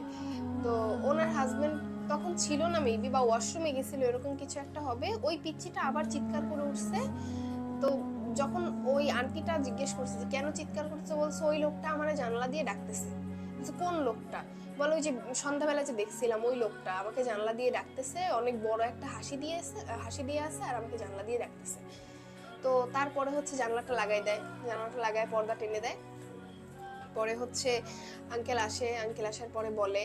তো ওনার হাজবেন্ড তখন ছিল না মেবি, বা ওয়াশরুমে গেছিল এরকম কিছু একটা হবে। ওই পিচ্চিটা আবার চিৎকার করে উঠছে। তো যখন ওই আন্টিটা জিজ্ঞেস করছে যে কেন চিৎকার করছে, বলছে ওই লোকটা আমার জানালা দিয়ে ডাকতেছে। কোন লোকটা? বলে ওই যে সন্ধ্যাবেলা যে দেখছিলাম ওই লোকটা আমাকে জানলা দিয়ে ডাকতেছে, অনেক বড় একটা হাসি দিয়ে আছে আর আমাকে জানলা দিয়ে ডাকতেছে। তো তারপরে হচ্ছে জানলাটা লাগাই দেয়, জানলাটা লাগায় পর্দা টেনে দেয়। পরে হচ্ছে আঙ্কেল আসার পরে বলে,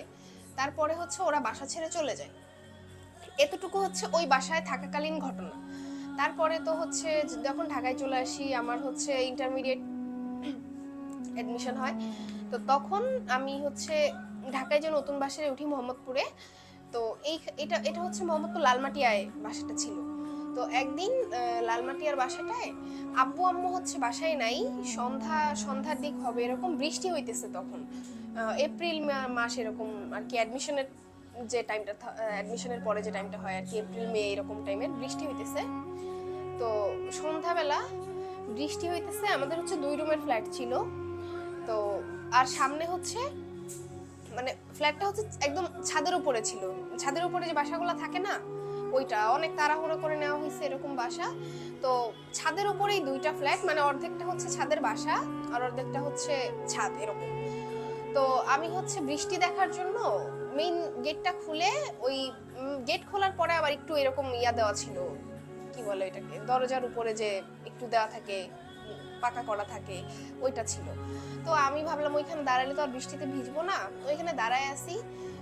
তারপরে হচ্ছে ওরা বাসা ছেড়ে চলে যায়। এতটুকু হচ্ছে ওই বাসায় থাকাকালীন ঘটনা। তারপরে তো হচ্ছে যখন ঢাকায় চলে আসি, আমার হচ্ছে ইন্টারমিডিয়েট অ্যাডমিশন হয়। তো তখন আমি হচ্ছে ঢাকায় যে নতুন বাসায় উঠি মোহাম্মদপুরে। তো এটা হচ্ছে মোহাম্মদপুর লালমাটিয়ায় বাসাটা ছিল। তো একদিন লালমাটিয়ার বাসাটায় আব্বু আম্মু হচ্ছে বাসায় নাই, সন্ধ্যার দিক হবে এরকম, বৃষ্টি হইতেছে তখন, এপ্রিল মাস এরকম আর কি। অ্যাডমিশনের পরে যে টাইমটা হয় আর কি, এপ্রিল মে এরকম টাইমের বৃষ্টি হইতেছে। তো সন্ধ্যাবেলা বৃষ্টি হইতেছে, আমাদের হচ্ছে 2 রুমের ফ্ল্যাট ছিল। তো আর সামনে হচ্ছে মানে ফ্ল্যাটটা হচ্ছে একদম ছাদের উপরে ছিল, ছাদের উপরে যে বাসাগুলো থাকে না, ওইটা অনেক তাড়াহুড়ো করে নেওয়া হয়েছে এরকম বাসা। তো ছাদের উপরেই 2টা ফ্ল্যাট, মানে অর্ধেকটা হচ্ছে ছাদের বাসা আর অর্ধেকটা হচ্ছে ছাদ এরকম। তো আমি হচ্ছে বৃষ্টি দেখার জন্য মেইন গেটটা খুলে, ওই গেট খোলার পরে আবার একটু এরকম দেওয়া ছিল, কি বলে এটাকে, দরজার উপরে যে একটু দেওয়া থাকে, পাকা করা থাকে, ওইটা ছিল। তো আমি ভাবলাম ওইখানে দাঁড়ালে তো আর বৃষ্টিতে ভিজবো না, ওইখানে দাঁড়ায় আসি।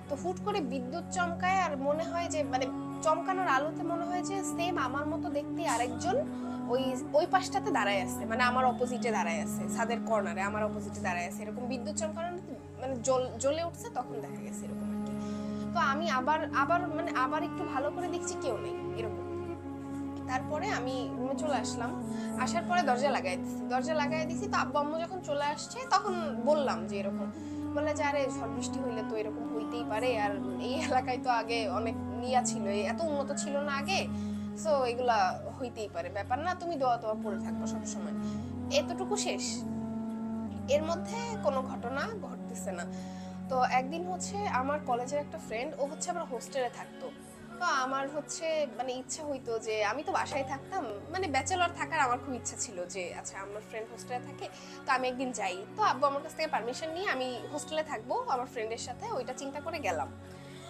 তো হুট করে বিদ্যুৎ চমকায়, আর মনে হয় যে মানে চমকানোর আলোতে মনে হয় যে সেম আমার মতো দেখতে আরেকজন ওই পাশটাতে দাঁড়ায় আছে, মানে আমার অপোজিটে দাঁড়ায় আছে, ছাদের কর্নারে আমার অপোজিটে দাঁড়ায় আছে এরকম। বিদ্যুৎ চমকানোর মানে জ্বলে উঠছে তখন দেখা গেছে এরকম আর কি। তো আমি আবার একটু ভালো করে দেখছি কেউ নেই এরকম। তারপরে আমি রুমে চলে আসলাম, আসার পরে দরজা লাগাই দিছি। তো আব্বু আম্মু যখন চলে আসছে তখন বললাম যে এরকম, বলে যে আরে ঝড় বৃষ্টি হইলে তো এরকম হইতেই পারে, আর এই এলাকায় তো আগে অনেক ছিল, এত উন্নত ছিল না আগে, সো এগুলা হইতেই পারে, ব্যাপার না, তুমি দোয়া পড়ে থাকবো সবসময়। এতটুকু শেষ, এর মধ্যে কোনো ঘটনা ঘটতেছে না। তো একদিন হচ্ছে আমার কলেজের একটা ফ্রেন্ড, ও হচ্ছে আমার হোস্টেলে থাকতো। তো আমার হচ্ছে মানে ইচ্ছা হইতো যে, আমি তো বাসায় থাকতাম, মানে ব্যাচেলর থাকার আমার খুব ইচ্ছা ছিল যে আচ্ছা আমার ফ্রেন্ড হোস্টেলে থাকে, তো আমি একদিন যাই। তো আব্বু আমার কাছ থেকে পারমিশন নিয়ে আমি হোস্টেলে থাকবো আমার ফ্রেন্ডের সাথে, ওইটা চিন্তা করে গেলাম।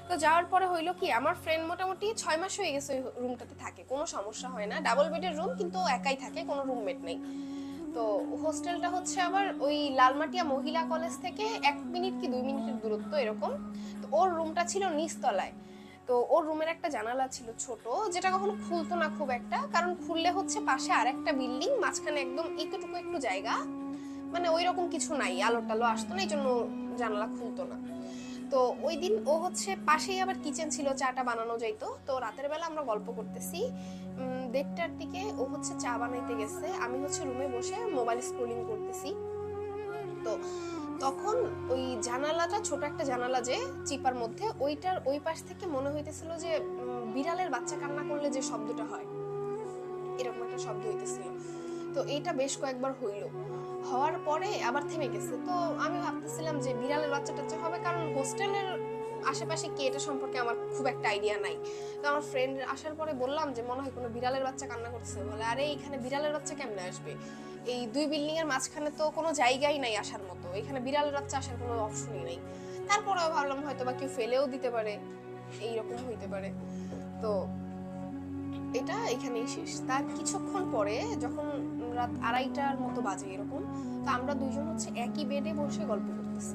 তো যাওয়ার পরে হইলো কি, আমার ফ্রেন্ড মোটামুটি 6 মাস হয়ে গেছে ওই রুমটাতে থাকে, কোনো সমস্যা হয় না, ডাবল বেডের রুম, কিন্তু একাই থাকে, কোনো রুমমেট নেই। তো হোস্টেলটা হচ্ছে আবার ওই লালমাটিয়া মহিলা কলেজ থেকে 1 মিনিট কি 2 মিনিটের দূরত্ব এরকম। তো ওর রুমটা ছিল নিচতলায়। তো ওর রুমের একটা জানালা ছিল ছোট, যেটা কখনো খুলতো না খুব একটা, কারণ খুললে হচ্ছে পাশে আরেকটা বিল্ডিং, মাঝখানে একদম এতটুকু একটু জায়গা, মানে ওই রকম কিছু নাই, আলো টালো আসতো না, এই জন্য জানালা খুলতো না। তো ওই দিন ও হচ্ছে পাশেই আবার কিচেন ছিল, চাটা বানানো যাইতো। তো রাতের বেলা আমরা গল্প করতেছি, 1:30টার দিকে ও হচ্ছে চা বানাইতে গেছে, আমি হচ্ছে রুমে বসে মোবাইল স্ক্রলিং করতেছি। তো তখন ওই জানালাটা, ছোট একটা জানালা যে চিপার মধ্যে, ওইটার ওই পাশ থেকে মনে হইতেছিল যে বিড়ালের বাচ্চা কান্না করলে যে শব্দটা হয় এরকম একটা শব্দ হইতেছিল। তো এইটা বেশ কয়েকবার হওয়ার পরে আবার থেমে গেছে। তো আমি ভাবতেছিলাম যে বিড়ালের বাচ্চা টাচ্চা হবে, কারণ হোস্টেলের আশেপাশে কি এটা সম্পর্কে আমার খুব একটা আইডিয়া নাই। তো আমার ফ্রেন্ড আসার পরে বললাম যে মনে হয় কোনো বিড়ালের বাচ্চা কান্না করছে। বলে আরে এখানে বিড়ালের বাচ্চা কেমনে আসবে, এই 2 বিল্ডিং এর মাঝখানে তো কোনো জায়গাই নাই আসার মতো, এখানে বিড়ালের বাচ্চা আসার কোনো অপশনই নাই। তারপরেও ভাবলাম হয়তো বা কেউ ফেলেও দিতে পারে, এইরকম হইতে পারে। তো এটা এখানেই শেষ। তার কিছুক্ষণ পরে যখন রাত 2:30টার মতো বাজে এরকম। তো আমরা দুইজন হচ্ছে একই বেডে বসে গল্প করতেছি।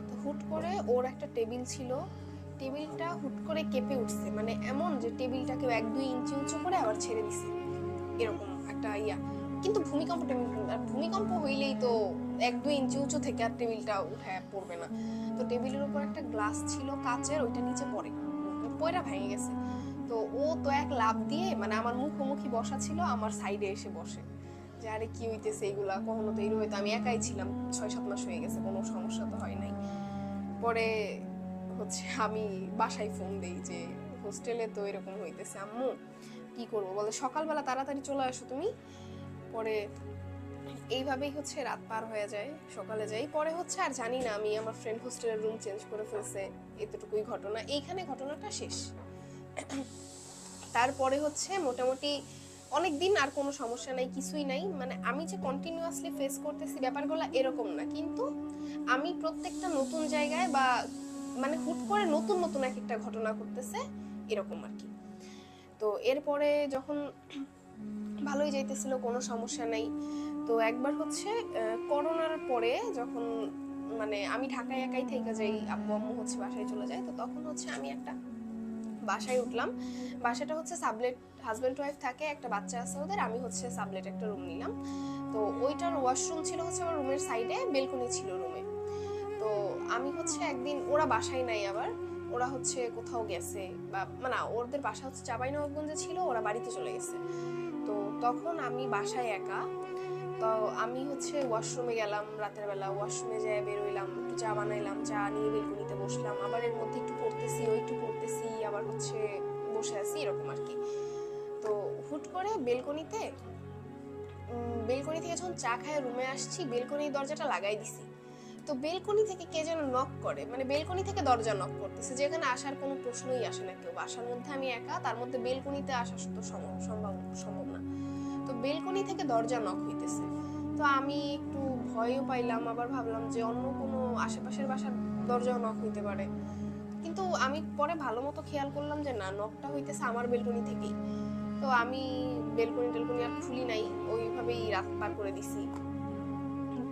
তো হুট করে ওর একটা টেবিল ছিল, টেবিলটা হুট করে কেঁপে উঠছে, মানে এমন যে টেবিলটাকে 1-2 ইঞ্চি উঁচু করে আবার ছেড়ে দিছে এরকম একটা কিন্তু ভূমিকম্প হইলেই তো 1-2 ইঞ্চি উঁচু থেকে আর টেবিলটা উঠে পড়বে না। তো টেবিলের উপর একটা গ্লাস ছিল কাচের, ওইটা নিচে পড়ে ভেঙে গেছে। তো ও তো এক লাফ দিয়ে, মানে আমার মুখোমুখি বসা ছিল, আমার সাইডে এসে বসে যে আরে কি হইতেছে এগুলা, কখনো তো এরকম হইতো, আমি একাই ছিলাম, 6-7 মাস হয়ে গেছে, কোনো সমস্যা তো হয় নাই। পরে হচ্ছে আমি বাসায় ফোন দেই যে হোস্টেলে তো এরকম হইতেছে, আম্মু কি করবো, বলে সকালবেলা তাড়াতাড়ি চলে আসো তুমি। পরে এইভাবেই হচ্ছে রাত পার হয়ে যায়, সকালে যাই। পরে হচ্ছে আর জানি না, আমি আমার ফ্রেন্ড হোস্টেলের রুম চেঞ্জ করে ফেলছে, এতটুকুই ঘটনা, এইখানে ঘটনাটা শেষ। তারপরে হচ্ছে মোটামুটি অনেক দিন আর কোনো সমস্যা নাই, কিছুই নাই, মানে আমি যে কন্টিনিউয়াসলি ফেস করতেছি ব্যাপারগুলো এরকম না, কিন্তু আমি প্রত্যেকটা নতুন জায়গায় বা মানে হুট করে নতুন নতুন এক একটা ঘটনা ঘটতেছে এরকম আর কি। তো এরপরে যখন ভালোই যাইতেছিল, কোনো সমস্যা নাই। তো একবার হচ্ছে করোনার পরে যখন মানে আমি ঢাকায় একাই থেকে যাই, আব্বু আম্মু হচ্ছে বাসায় চলে যায়, তো তখন হচ্ছে আমি একটা বাসায় উঠলাম। বাসাটা হচ্ছে সাবলেট, হাজব্যান্ড ওয়াইফ থাকে, একটা বাচ্চা আছে ওদের, আমি হচ্ছে সাবলেট একটা রুম নিলাম। তো ওইটার ওয়াশরুম ছিল হচ্ছে আমার রুমের সাইডে, বেলকনি ছিল রুমে। তো আমি হচ্ছে একদিন, ওরা বাসায় নাই, আবার ওরা হচ্ছে কোথাও গেছে, বা মানে ওদের বাসা হচ্ছে চাঁপাইনবাবগঞ্জে ছিল, ওরা বাড়িতে চলে গেছে। তো তখন আমি বাসায় একা। তো আমি হচ্ছে ওয়াশরুমে গেলাম রাতের বেলা, ওয়াশরুমে যেয়ে বেরোইলাম, একটু চা বানাইলাম, চা নিয়ে বেলকনিতে বসলাম, আবার এর মধ্যে একটু পড়তেছি, আবার হচ্ছে বসে আছি এরকম আর কি। তো হুট করে বেলকনি থেকে যখন চা খায় রুমে আসছি, বেলকনির দরজাটা লাগাই দিছি। তো বেলকনি থেকে কে যেন নক করে, মানে বেলকনি থেকে দরজা নক করতেছে, যেখানে আসার কোনো প্রশ্নই আসে না, কেউ বাসার মধ্যে আমি একা, তার মধ্যে বেলকনিতে আসা তো সম্ভব না। তো বেলকনি থেকে দরজা নক হইতেছে। তো আমি একটু ভয়ও পাইলাম, আবার ভাবলাম যে অন্য কোনো আশেপাশের বাসার দরজাও নক হইতে পারে, কিন্তু আমি পরে ভালো মতো খেয়াল করলাম যে না, নকটা হইতেছে আমার বেলকনি থেকেই। তো আমি বেলকনি আর খুলি নাই, ওইভাবেই রাত পার করে দিছি।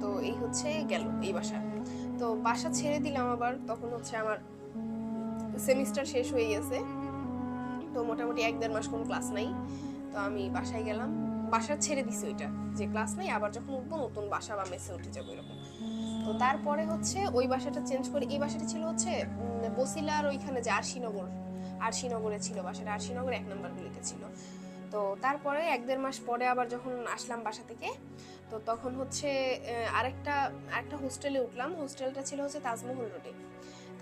তো এই হচ্ছে গেল এই বাসা। তো বাসা ছেড়ে দিলাম আবার, তখন হচ্ছে আমার সেমিস্টার শেষ হয়ে গেছে, তো মোটামুটি 1-1.5 মাস কোনো ক্লাস নাই। তো আমি বাসায় গেলাম, বাসা ছেড়ে দিছি ওইটা, যে ক্লাস নাই, আবার যখন উঠবো নতুন বাসা বা মেসে উঠে যাবো এরকম। তো তারপরে হচ্ছে ওই বাসাটা চেঞ্জ করে এই বাসাটা ছিল হচ্ছে বসিলার ওইখানে, যে আরশিনগরে ছিল বাসাটা, আরশিনগর 1 নম্বর গলিতে ছিল। তো তারপরে 1-1.5 মাস পরে আবার যখন আসলাম বাসা থেকে, তো তখন হচ্ছে আরেকটা হোস্টেলে উঠলাম। হোস্টেলটা ছিল হচ্ছে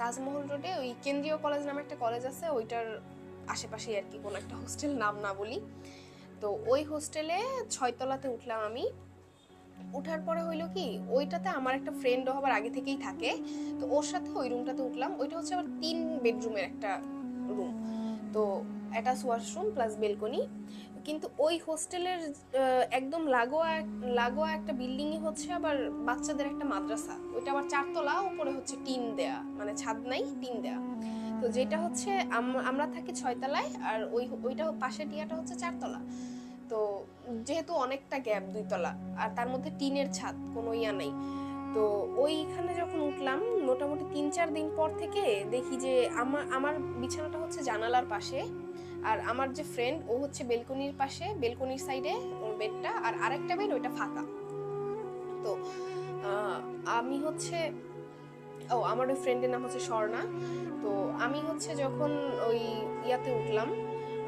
তাজমহল রোডে ওই কেন্দ্রীয় কলেজ নামে একটা কলেজ আছে, ওইটার আশেপাশে আর কি, কোনো একটা হোস্টেল, নাম না বলি। তো ওই হোস্টেলে 6 তলাতে উঠলাম আমি। উঠার পরে হইলো কি, ওইটাতে আমার একটা ফ্রেন্ড আবার আগে থেকেই থাকে, তো ওর সাথে ওই রুমটাতে উঠলাম। ওইটা হচ্ছে আবার 3 বেডরুমের একটা রুম, তো অ্যাটাচ ওয়াশরুম প্লাস বেলকনি। কিন্তু ওই হোস্টেলের একদম লাগোয়া একটা বিল্ডিংই হচ্ছে আবার বাচ্চাদের একটা মাদ্রাসা, ওইটা আবার 4 তলা, উপরে হচ্ছে টিন দেয়া, মানে ছাদ নাই, টিন দেয়া। তো যেটা হচ্ছে আমরা থাকি 6 তলায়, আর ওইটা পাশে টিয়াটা হচ্ছে 4 তলা। তো যেহেতু অনেকটা গ্যাপ 2 তলা, আর তার মধ্যে টিনের ছাদ, কোনো নাই। তো ওইখানে যখন উঠলাম, মোটামুটি 3-4 দিন পর থেকে দেখি যে আমার বিছানাটা হচ্ছে জানালার পাশে, আর আমার যে ফ্রেন্ড ও হচ্ছে বেলকনির পাশে, বেলকনির সাইডে ওর বেডটা, আর আরেকটা বেড ওইটা ফাঁকা। তো আমি হচ্ছে আমার ওই ফ্রেন্ডের নাম হচ্ছে স্বর্ণা। তো আমি হচ্ছে যখন ওই উঠলাম,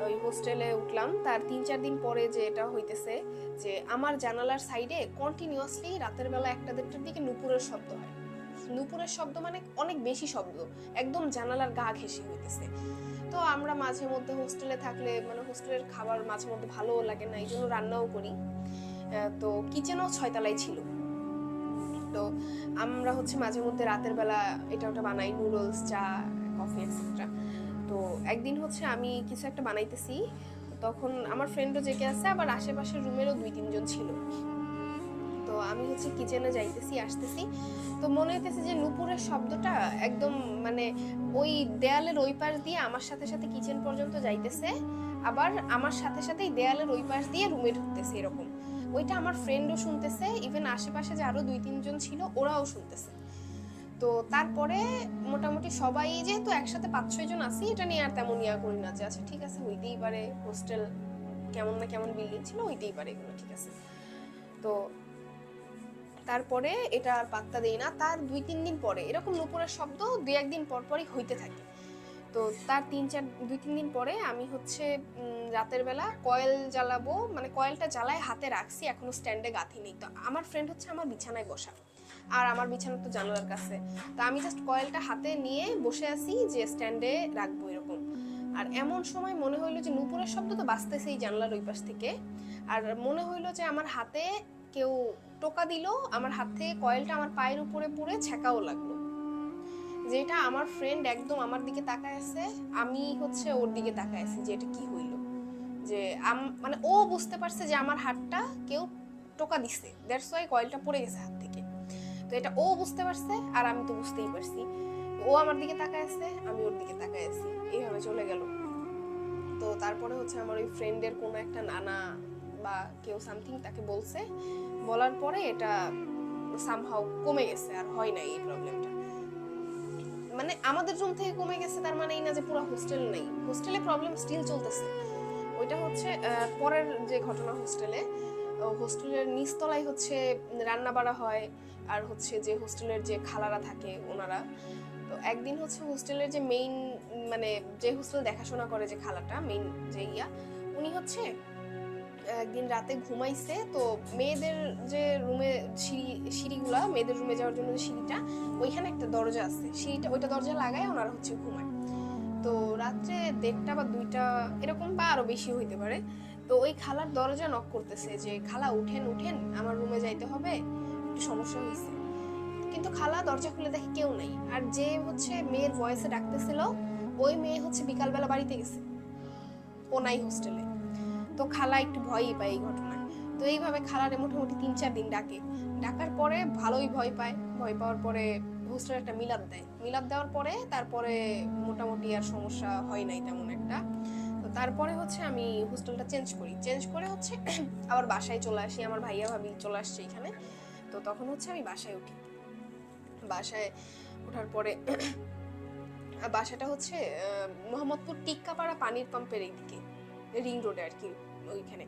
ওই হোস্টেলে উঠলাম, তার 3-4 দিন পরে যে এটা হইতেছে যে আমার জানালার সাইডে কন্টিনিউয়াসলি রাতের বেলা 1-1.5টার দিকে নুপুরের শব্দ হয়। নুপুরের শব্দ মানে অনেক বেশি শব্দ, একদম জানালার গা ঘেঁষে হইতেছে। তো আমরা মাঝে মধ্যে হোস্টেলে থাকলে, মানে হোস্টেলের খাবার মাঝে মধ্যে ভালোও লাগে না, এই জন্য রান্নাও করি। তো কিচেনও 6 তলায় ছিল। তো আমরা হচ্ছে মাঝে মধ্যে রাতের বেলা এটা ওটা বানাই, নুডলস, চা, কফি এক্সেট্রা। তো একদিন হচ্ছে আমি কিছু একটা বানাইতেছি, তখন আমার ফ্রেন্ডও জেগে আছে, আবার আশেপাশের রুমেরও 2-3 জন ছিল। তো আমি হচ্ছে কিচেনে যাইতেছি আসতেছি, তো মনে হইতেছে যে নুপুরের শব্দটা একদম মানে ওই দেয়ালের ওই পাশ দিয়ে আমার সাথে সাথে কিচেন পর্যন্ত যাইতেছে, আবার আমার সাথে সাথেই দেয়ালের ওই পাশ দিয়ে রুমে ঢুকতেছে এরকম। ওইটা আমার ফ্রেন্ডও শুনতেছে, ইভেন আশেপাশে যে আরো 2-3 জন ছিল ওরাও শুনতেছে। তো তারপরে মোটামুটি সবাই যেহেতু একসাথে 5-6 জন আছি, এটা নিয়ে আর তেমন ইয়া করি না যে আচ্ছা ঠিক আছে হইতেই পারে, হোস্টেল কেমন না কেমন বিল্ডিং ছিল, হইতেই পারে, এগুলো ঠিক আছে। তো তারপরে এটা আর পাত্তা দেই না। তার 2-3 দিন পরে এরকম নুপুরের শব্দ 2-1 দিন পর পরই হইতে থাকে। তো তার 2-3 দিন পরে আমি হচ্ছে রাতের বেলা কয়েল জ্বালাবো, মানে কয়েলটা জ্বালায় হাতে রাখছি, এখনো স্ট্যান্ডে গাঁথি নেই। তো আমার ফ্রেন্ড হচ্ছে আমার বিছানায় বসা, আর আমার বিছানা তো জানালার কাছে। তো আমি জাস্ট কয়েলটা হাতে নিয়ে বসে আছি যে স্ট্যান্ডে রাখবো এরকম। আর এমন সময় মনে হইলো যে নুপুরের শব্দ তো বাজতেছে এই জানলার ওই পাশ থেকে, আর মনে হইলো যে আমার হাতে কেউ টোকা দিল, আমার হাত থেকে কয়েলটা আমার পায়ের উপরে পড়ে ছ্যাঁকাও লাগলো। যেটা আমার ফ্রেন্ড একদম আমার দিকে তাকায় আছে, আমি হচ্ছে ওর দিকে তাকায় আছি যে এটা কি হইলো। যে মানে ও বুঝতে পারছে যে আমার হাতটা কেউ টোকা দিছে, দ্যাটস ওয়াই কয়েলটা পড়ে গেছে হাত থেকে। তো এটা ও বুঝতে পারছে আর আমি তো বুঝতেই পারছি। ও আমার দিকে তাকায় আছে, আমি ওর দিকে তাকায় আছি, এইভাবে চলে গেল। তো তারপরে হচ্ছে আমার ওই ফ্রেন্ডের কোনো একটা নানা বা কেউ সামথিং তাকে বলছে, বলার পরে এটা সামহাউ কমে গেছে, আর হয় না এই প্রবলেমটা। মানে আমাদের রুম থেকে কমে গেছে তার মানে এই না যে পুরো হোস্টেল নেই, হোস্টেলে প্রবলেম স্টিল চলতেছে। ওইটা হচ্ছে পরের যে ঘটনা, হোস্টেলের নিচতলায় হচ্ছে রান্না বাড়া হয়, আর হচ্ছে যে হোস্টেলের যে খালারা থাকে ওনারা। তো একদিন হচ্ছে হোস্টেলের যে মেইন, মানে যে হোস্টেল দেখাশোনা করে যে খালাটা মেইন যে উনি হচ্ছে একদিন রাতে ঘুমাইছে। তো মেয়েদের যে রুমে সিঁড়িগুলা, মেয়েদের রুমে যাওয়ার জন্য যে সিঁড়িটা, ওইখানে একটা দরজা আছে, সিঁড়িটা ওইটা দরজা লাগায় ওনারা হচ্ছে ঘুমায়। তো রাত্রে 1:30 বা 2টা এরকম বা আরো বেশি হইতে পারে। তো ওই খালার দরজা নক করতেছে যে খালা উঠেন উঠেন, আমার রুমে যাইতে হবে, একটু সমস্যা হয়েছে। কিন্তু খালা দরজা খুলে দেখে কেউ নাই। আর যে হচ্ছে মেয়ের ভয়েসে ডাকতেছিল, ওই মেয়ে হচ্ছে বিকালবেলা বাড়িতে গেছে, ও নাই হোস্টেলে। তো খালা একটু ভয়ই পায় এই ঘটনায়। তো এইভাবে খালারে মোটামুটি 3-4 দিন ডাকে। ডাকার পরে ভালোই ভয় পায়। ভয় পাওয়ার পরে হোস্টেলে একটা মিলাদ দেয়। মিলাদ দেওয়ার পরে তারপরে মোটামুটি আর সমস্যা হয় নাই তেমন একটা। তো তারপরে হচ্ছে আমি হোস্টেলটা চেঞ্জ করে হচ্ছে আবার বাসায় চলে আসি। আমার ভাইয়া ভাবি চলে আসছে এখানে। তো তখন হচ্ছে আমি বাসায় উঠি। বাসায় ওঠার পরে বাসাটা হচ্ছে মোহাম্মদপুর টিক্কাপাড়া পানির পাম্পের এইদিকে, রিং রোডে আর কি, ওইখানে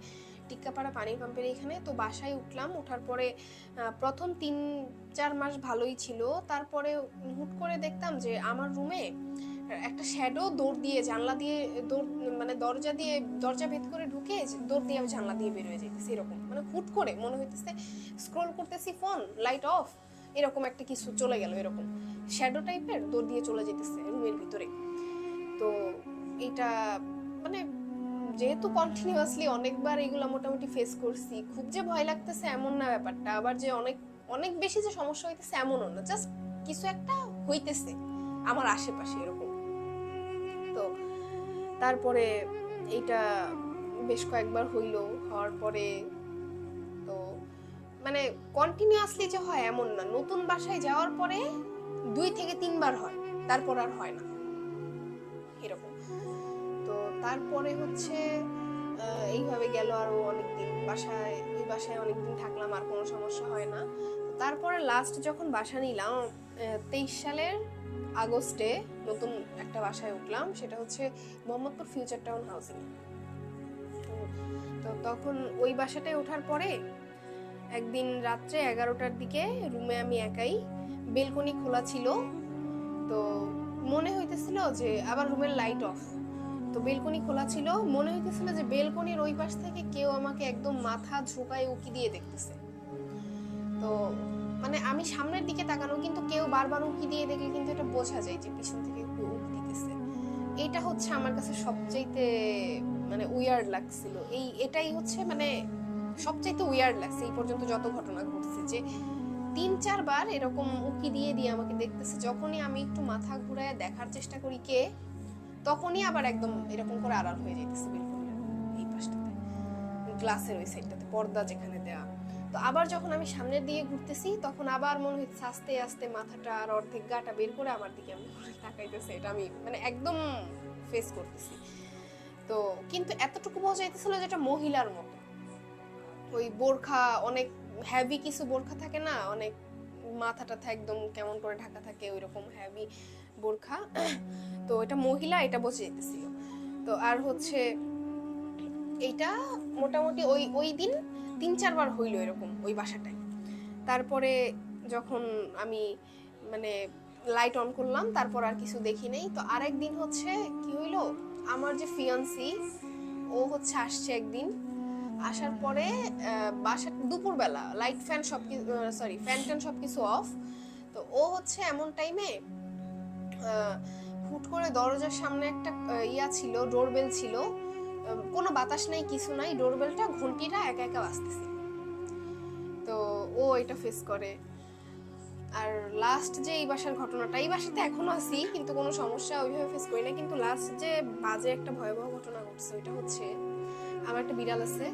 টিক্কাপাড়া পানির পাম্পের এইখানে। তো বাসায় উঠলাম, ওঠার পরে প্রথম 3-4 মাস ভালোই ছিল। তারপরে হুট করে দেখতাম যে আমার রুমে একটা শ্যাডো দৌড় দিয়ে জানলা দিয়ে মানে দরজা ভেদ করে ঢুকে দৌড় দিয়ে আমি জানলা দিয়ে বের হয়ে যাইতেছি এরকম। মানে হুট করে মনে হইতেছে স্ক্রল করতেছি ফোন, লাইট অফ, এরকম একটা কিছু চলে গেল, এরকম শ্যাডো টাইপের দৌড় দিয়ে চলে যেতেছে রুমের ভিতরে। তো এটা মানে যেহেতু কন্টিনিউয়াসলি অনেকবার এগুলা মোটামুটি ফেস করছি, খুব যে ভয় লাগতেছে এমন না ব্যাপারটা, আবার যে অনেক অনেক বেশি যে সমস্যা হইতেছে এমনও না, জাস্ট কিছু একটা হইতেছে আমার আশেপাশে এরকম। তো তারপরে এইটা বেশ কয়েকবার হইলো, হওয়ার পরে তো মানে কন্টিনিউয়াসলি যে হয় এমন না, নতুন বাসায় যাওয়ার পরে 2-3 বার হয়, তারপর আর হয় না এরকম। তো তারপরে হচ্ছে এইভাবে গেল আরো অনেকদিন, ওই বাসায় অনেকদিন থাকলাম, আর কোনো সমস্যা হয় না। তারপরে লাস্ট যখন বাসা নিলাম 23 সালের আগস্টে নতুন একটা বাসায় উঠলাম, সেটা হচ্ছে মোহাম্মদপুর ফিউচার টাউন হাউসিং। তো তখন ওই বাসাটায় ওঠার পরে একদিন রাত্রে 11টার দিকে রুমে আমি একাই, বেলকনি খোলা ছিল। তো মনে হইতেছিল যে আবার রুমের লাইট অফ, তো বেলকনি খোলা ছিল, মনে হইতেছিল যে বেলকনির ওই পাশ থেকে কেউ আমাকে একদম মাথা ঝুঁকায় উকি দিয়ে দেখতেছে। তো মানে আমি সামনের দিকে তাকানো, কিন্তু কেউ বারবার উকি দিয়ে দেখলে কিন্তু এটা বোঝা যায় যে পিছন থেকে কেউ উকি দিতেছে। এইটা হচ্ছে আমার কাছে সবচাইতে মানে উইয়ার্ড লাগছিল। এটাই হচ্ছে মানে সবচাইতে উইয়ার্ড লাগছে এই পর্যন্ত যত ঘটনা ঘটছে, যে 3-4 বার এরকম উকি দিয়ে দিয়ে আমাকে দেখতেছে। যখনই আমি একটু মাথা ঘুরায় দেখার চেষ্টা করি কে, তখনই আবার একদম এরকম করে আড়াল হয়ে যাইতেছে বেলকনির এই পাশটাতে, গ্লাসের ওই সাইডটাতে, পর্দা যেখানে দেওয়া। তো আবার যখন আমি সামনের দিকে ঘুরতেছি, তখন আবার মনে হচ্ছে আস্তে আস্তে মাথাটা আর অর্ধেক গাটা বের করে আমার দিকে আমি তাকাইতেছে। এটা আমি মানে একদম ফেস করতেছি। তো কিন্তু এতটুকু বোঝা যাইতেছিল যে এটা মহিলার মতো, ওই বোরখা, অনেক হ্যাভি কিছু বোরখা থাকে না, অনেক মাথাটা একদম কেমন করে ঢাকা থাকে, ওই রকম হ্যাভি বোরখা। তো এটা মহিলা, এটা বসে যেতেছিল। তো আর হচ্ছে এইটা মোটামুটি ওই ওই দিন 3-4 বার হইলো এরকম ওই বাসাটায়। তারপরে যখন আমি মানে লাইট অন করলাম, তারপর আর কিছু দেখি নাই। তো আরেকদিন হচ্ছে কি হইলো, আমার যে ফিয়ান্সি ও হচ্ছে আসছে একদিন, আসার পরে বাসা দুপুরবেলা লাইট ফ্যান সব সরি ফ্যান ট্যান সব কিছু অফ। তো ও হচ্ছে এমন টাইমে হুট করে দরজার সামনে একটা ইয়া ছিল, ডোরবেল ছিল, কোনো বাতাস নাই কিছু নাই, ডোরবেলটা ঘন্টিটা একা একা বাজতেছে। তো ও এটা ফেস করে। আর লাস্ট যে এই বাসার ঘটনাটা, এই বাসাতে এখনো আছি কিন্তু কোনো সমস্যা ওইভাবে ফেস করি না, কিন্তু লাস্ট যে বাজে একটা ভয়াবহ ঘটনা ঘটছে ওইটা হচ্ছে, আমার একটা বিড়াল আছে।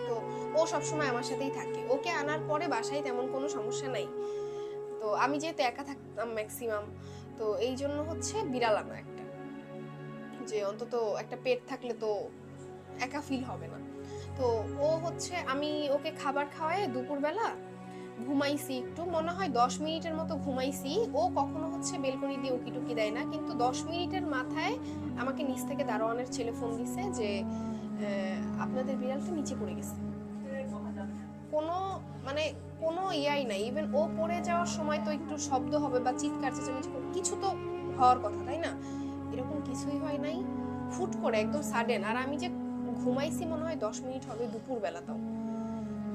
তো ও সবসময় আমার সাথেই থাকে, ওকে আনার পরে বাসায় তেমন কোনো সমস্যা নাই। তো আমি যেহেতু একা থাকতাম ম্যাক্সিমাম, তো এই জন্য হচ্ছে বিড়াল আনা একটা, যে অন্তত একটা পেট থাকলে তো একা ফিল হবে না। তো ও হচ্ছে, আমি ওকে খাবার খাওয়াই দুপুরবেলা ঘুমাইছি একটু, মনে হয় 10 মিনিটের মতো ঘুমাইছি। ও কখনো হচ্ছে বেলকনি দিয়ে উকি টুকি দেয় না, কিন্তু 10 মিনিটের মাথায় আমাকে নিচ থেকে দারোয়ানের ছেলে ফোন দিছে যে আপনাদের বিড়ালটা নিচে পড়ে গেছে। কোনো মানে কোনো ইয়াই নাই, ইভেন ও পড়ে যাওয়ার সময় তো একটু শব্দ হবে বা চিৎকার চেঁচামেচি কিছু তো হওয়ার কথা, তাই না? এরকম কিছুই হয় নাই, ফুট করে একদম সাডেন। আর আমি যে ঘুমাইছি মনে হয় 10 মিনিট হবে, দুপুরবেলা তাও।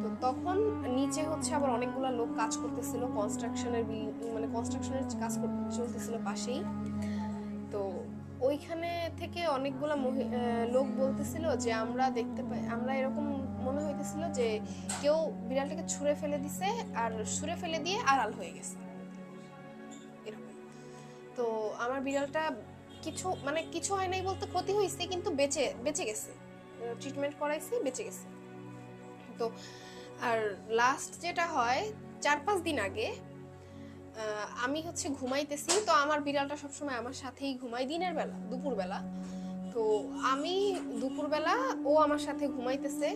তো তখন নিচে হচ্ছে আবার অনেকগুলা লোক কাজ করতেছিল, কনস্ট্রাকশনের কাজ চলতেছিল পাশেই। তো ওইখানে থেকে অনেকগুলা লোক বলতেছিল যে আমরা দেখতে পাই, আমরা এরকম মনে হইতেছিল যে কেউ বিড়ালটাকে ছুঁড়ে ফেলে দিছে, আর ছুঁড়ে ফেলে দিয়ে আড়াল হয়ে গেছে এরকম। তো আমার বিড়ালটা কিছু হয় নাই বলতে, ক্ষতি হয়েছে কিন্তু বেঁচে গেছে, ট্রিটমেন্ট করাইছি, বেঁচে গেছে। তো আর লাস্ট যেটা হয় 4-5 দিন আগে, আমি হচ্ছে ঘুমাইতেছি, তো আমার বিড়ালটা সবসময় আমার সাথেই ঘুমায় দিনের বেলা, দুপুরবেলা। তো আমি দুপুরবেলা, ও আমার সাথে ঘুমাইতেছে,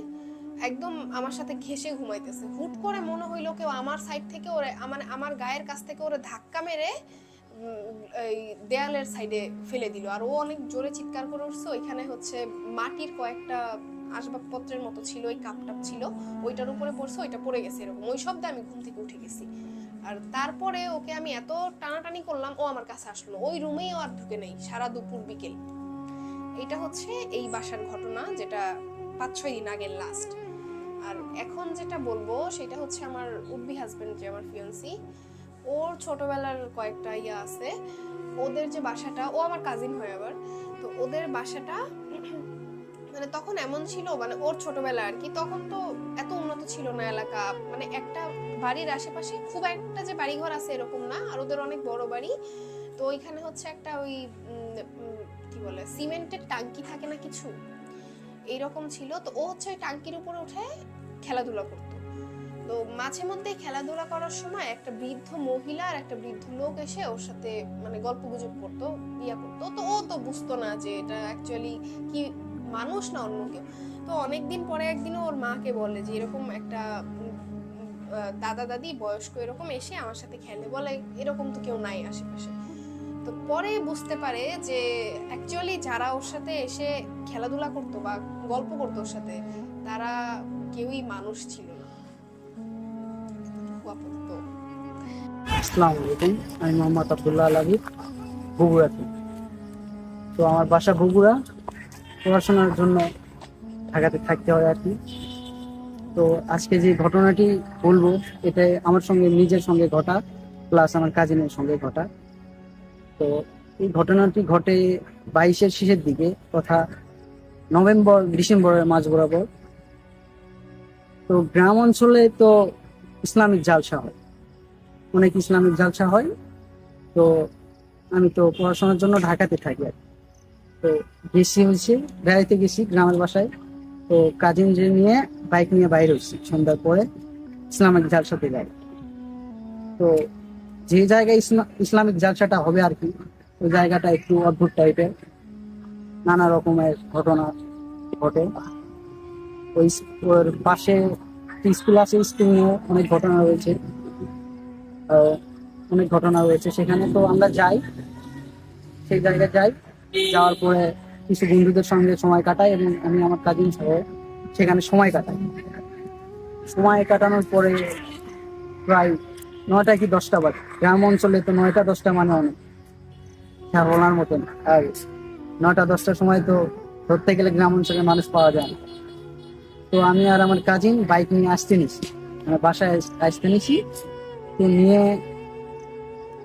একদম আমার সাথে ঘেঁষে ঘুমাইতেছে। হুট করে মনে হইলো কেউ আমার সাইড থেকে ওরে, আমার গায়ের কাছ থেকে ওরে ধাক্কা মেরে এই দেয়ালের সাইডে ফেলে দিল। আর ও অনেক জোরে চিৎকার করে উঠছে। ওইখানে হচ্ছে মাটির কয়েকটা আসবাবপত্রের মতো ছিল, ওই কাপটাপ ছিল, ওইটার উপরে পড়ছে, ওইটা পড়ে গেছে এরকম। ওই শব্দে আমি ঘুম থেকে উঠে গেছি। আর তারপরে ওকে আমি এত টানাটানি করলাম, ও আমার কাছে আসলো, ওই রুমেই ও আর ঢুকে নেই সারা দুপুর বিকেল। এটা হচ্ছে এই বাসার ঘটনা, যেটা 5-6 দিন আগের লাস্ট। আর এখন যেটা বলবো সেটা হচ্ছে আমার উডবি হাজবেন্ড, যে আমার ফিয়ান্সি, ওর ছোটবেলার কয়েকটা ইয়া আছে। ওদের যে বাসাটা, ও আমার কাজিন হয় আবার, তো ওদের বাসাটা মানে তখন এমন ছিল, মানে ওর ছোটবেলা আর কি, তখন তো এত উন্নত ছিল না এলাকা, মানে একটা বাড়ির আশেপাশে খুব একটা যে বাড়িঘর আছে এরকম না, আর ওদের অনেক বড় বাড়ি। তো ওইখানে হচ্ছে একটা ওই কি বলে সিমেন্টের টাঙ্কি থাকে না কিছু, এইরকম ছিল। তো ও হচ্ছে ওই টাঙ্কির উপরে উঠে খেলাধুলা করতো। তো মাঝে মধ্যে খেলাধুলা করার সময় একটা বৃদ্ধ মহিলা আর একটা বৃদ্ধ লোক এসে ওর সাথে মানে গল্প গুজব করতো, ইয়া করতো। তো ও তো বুঝতো না যে এটা অ্যাকচুয়ালি কি মানুষ না অন্য কেউ। তো অনেকদিন পরে একদিন ওর মাকে বলে যে এরকম একটা দাদা দাদি বয়স্ক এরকম এসে আমার সাথে খেলে, বলে এরকম তো কেউ নাই আশেপাশে। তো পরে বুঝতে পারে যে অ্যাকচুয়ালি যারা ওর সাথে এসে খেলাধুলা করতো বা গল্প করতো ওর সাথে, তারা কেউই মানুষ ছিল না। আপাতত আসসালামু আলাইকুম, আমি মোহাম্মদ আব্দুল্লাহ আলাবি, বগুড়া থেকে। তো আমার বাসা বগুড়া, পড়াশোনার জন্য ঢাকাতে থাকতে হয় আর কি। তো আজকে যে ঘটনাটি বলবো, এটা আমার সঙ্গে নিজের সঙ্গে ঘটা, প্লাস আমার কাজিনের সঙ্গে ঘটা। তো এই ঘটনাটি ঘটে 22-এর শেষের দিকে, তথা নভেম্বর-ডিসেম্বরের মাঝ বরাবর। তো গ্রাম অঞ্চলে তো ইসলামিক জালসা হয়, অনেক ইসলামিক জালসা হয়। তো আমি তো পড়াশোনার জন্য ঢাকাতে থাকি আর কি। তো বেড়াইতে গেছি গ্রামের বাসায়। তো কাজিন যে নিয়ে বাইক নিয়ে বাইরে হয়েছি সন্ধ্যার পরে ইসলামিক জালসাতে যাই। তো যে জায়গায় ইসলামিক জালসাটা হবে আর কি, ওই জায়গাটা একটু অদ্ভুত টাইপের, নানা রকমের ঘটনা ঘটে। তো ওর পাশে স্কুল আছে, স্কুল নিয়ে অনেক ঘটনা রয়েছে। অনেক ঘটনা রয়েছে সেখানে। তো আমরা যাই, সেই জায়গায় যাই, যাওয়ার পরে কিছু বন্ধুদের সঙ্গে সময় কাটাই এবং আমি আমার কাজিন সহ সেখানে সময় কাটাই। সময় কাটানোর পরে প্রায় 9টা কি 10টা বাজে। গ্রাম অঞ্চলে তো 9টা 10টা মানে অনেক বলার মতন। আর 9টা 10টার সময় তো ধরতে গেলে গ্রাম অঞ্চলে মানুষ পাওয়া যায় না। তো আমি আর আমার কাজিন বাইক নিয়ে আসতে নিছি, মানে বাসায় আসতে নিছি। তো নিয়ে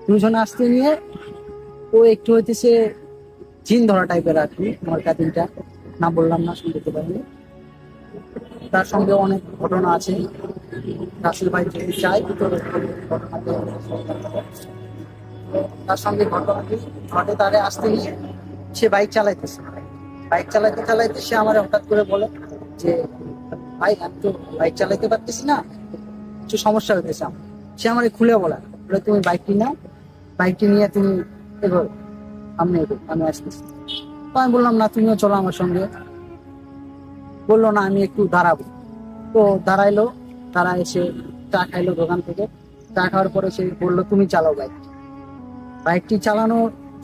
দুজনে আসতে নিয়ে ও একটু হইতেছে জিন ধরা টাইপের আর কি। আমার কাজিনটা নাম বললাম না, শুনতে পারিনি। তার সঙ্গে অনেক ঘটনা আছে। রাসেল ভাই যদি চাই ভিতরে ঘটনাতে তার সঙ্গে ঘটনাটি ঘটে। তারে আসতে নিয়ে সে বাইক চালাইতেছে। বাইক চালাইতে চালাইতে সে আমার হঠাৎ করে বলে যে ভাই আমি তো বাইক চালাইতে পারতেছি না, কিছু সমস্যা হইতেছে আমার। সে আমার খুলে বলে তুমি বাইকটি নাও, বাইকটি নিয়ে তুমি এগো, আমি এগো, আমি আসতেছি। তো আমি বললাম না তুমিও চলো আমার সঙ্গে। বললো না আমি একটু দাঁড়াবো। তো দাঁড়াইলো, দাঁড়ায় এসে চা খাইলো দোকান থেকে। চা খাওয়ার পরে সে বললো তুমি চালাও বাইক। বাইকটি চালানো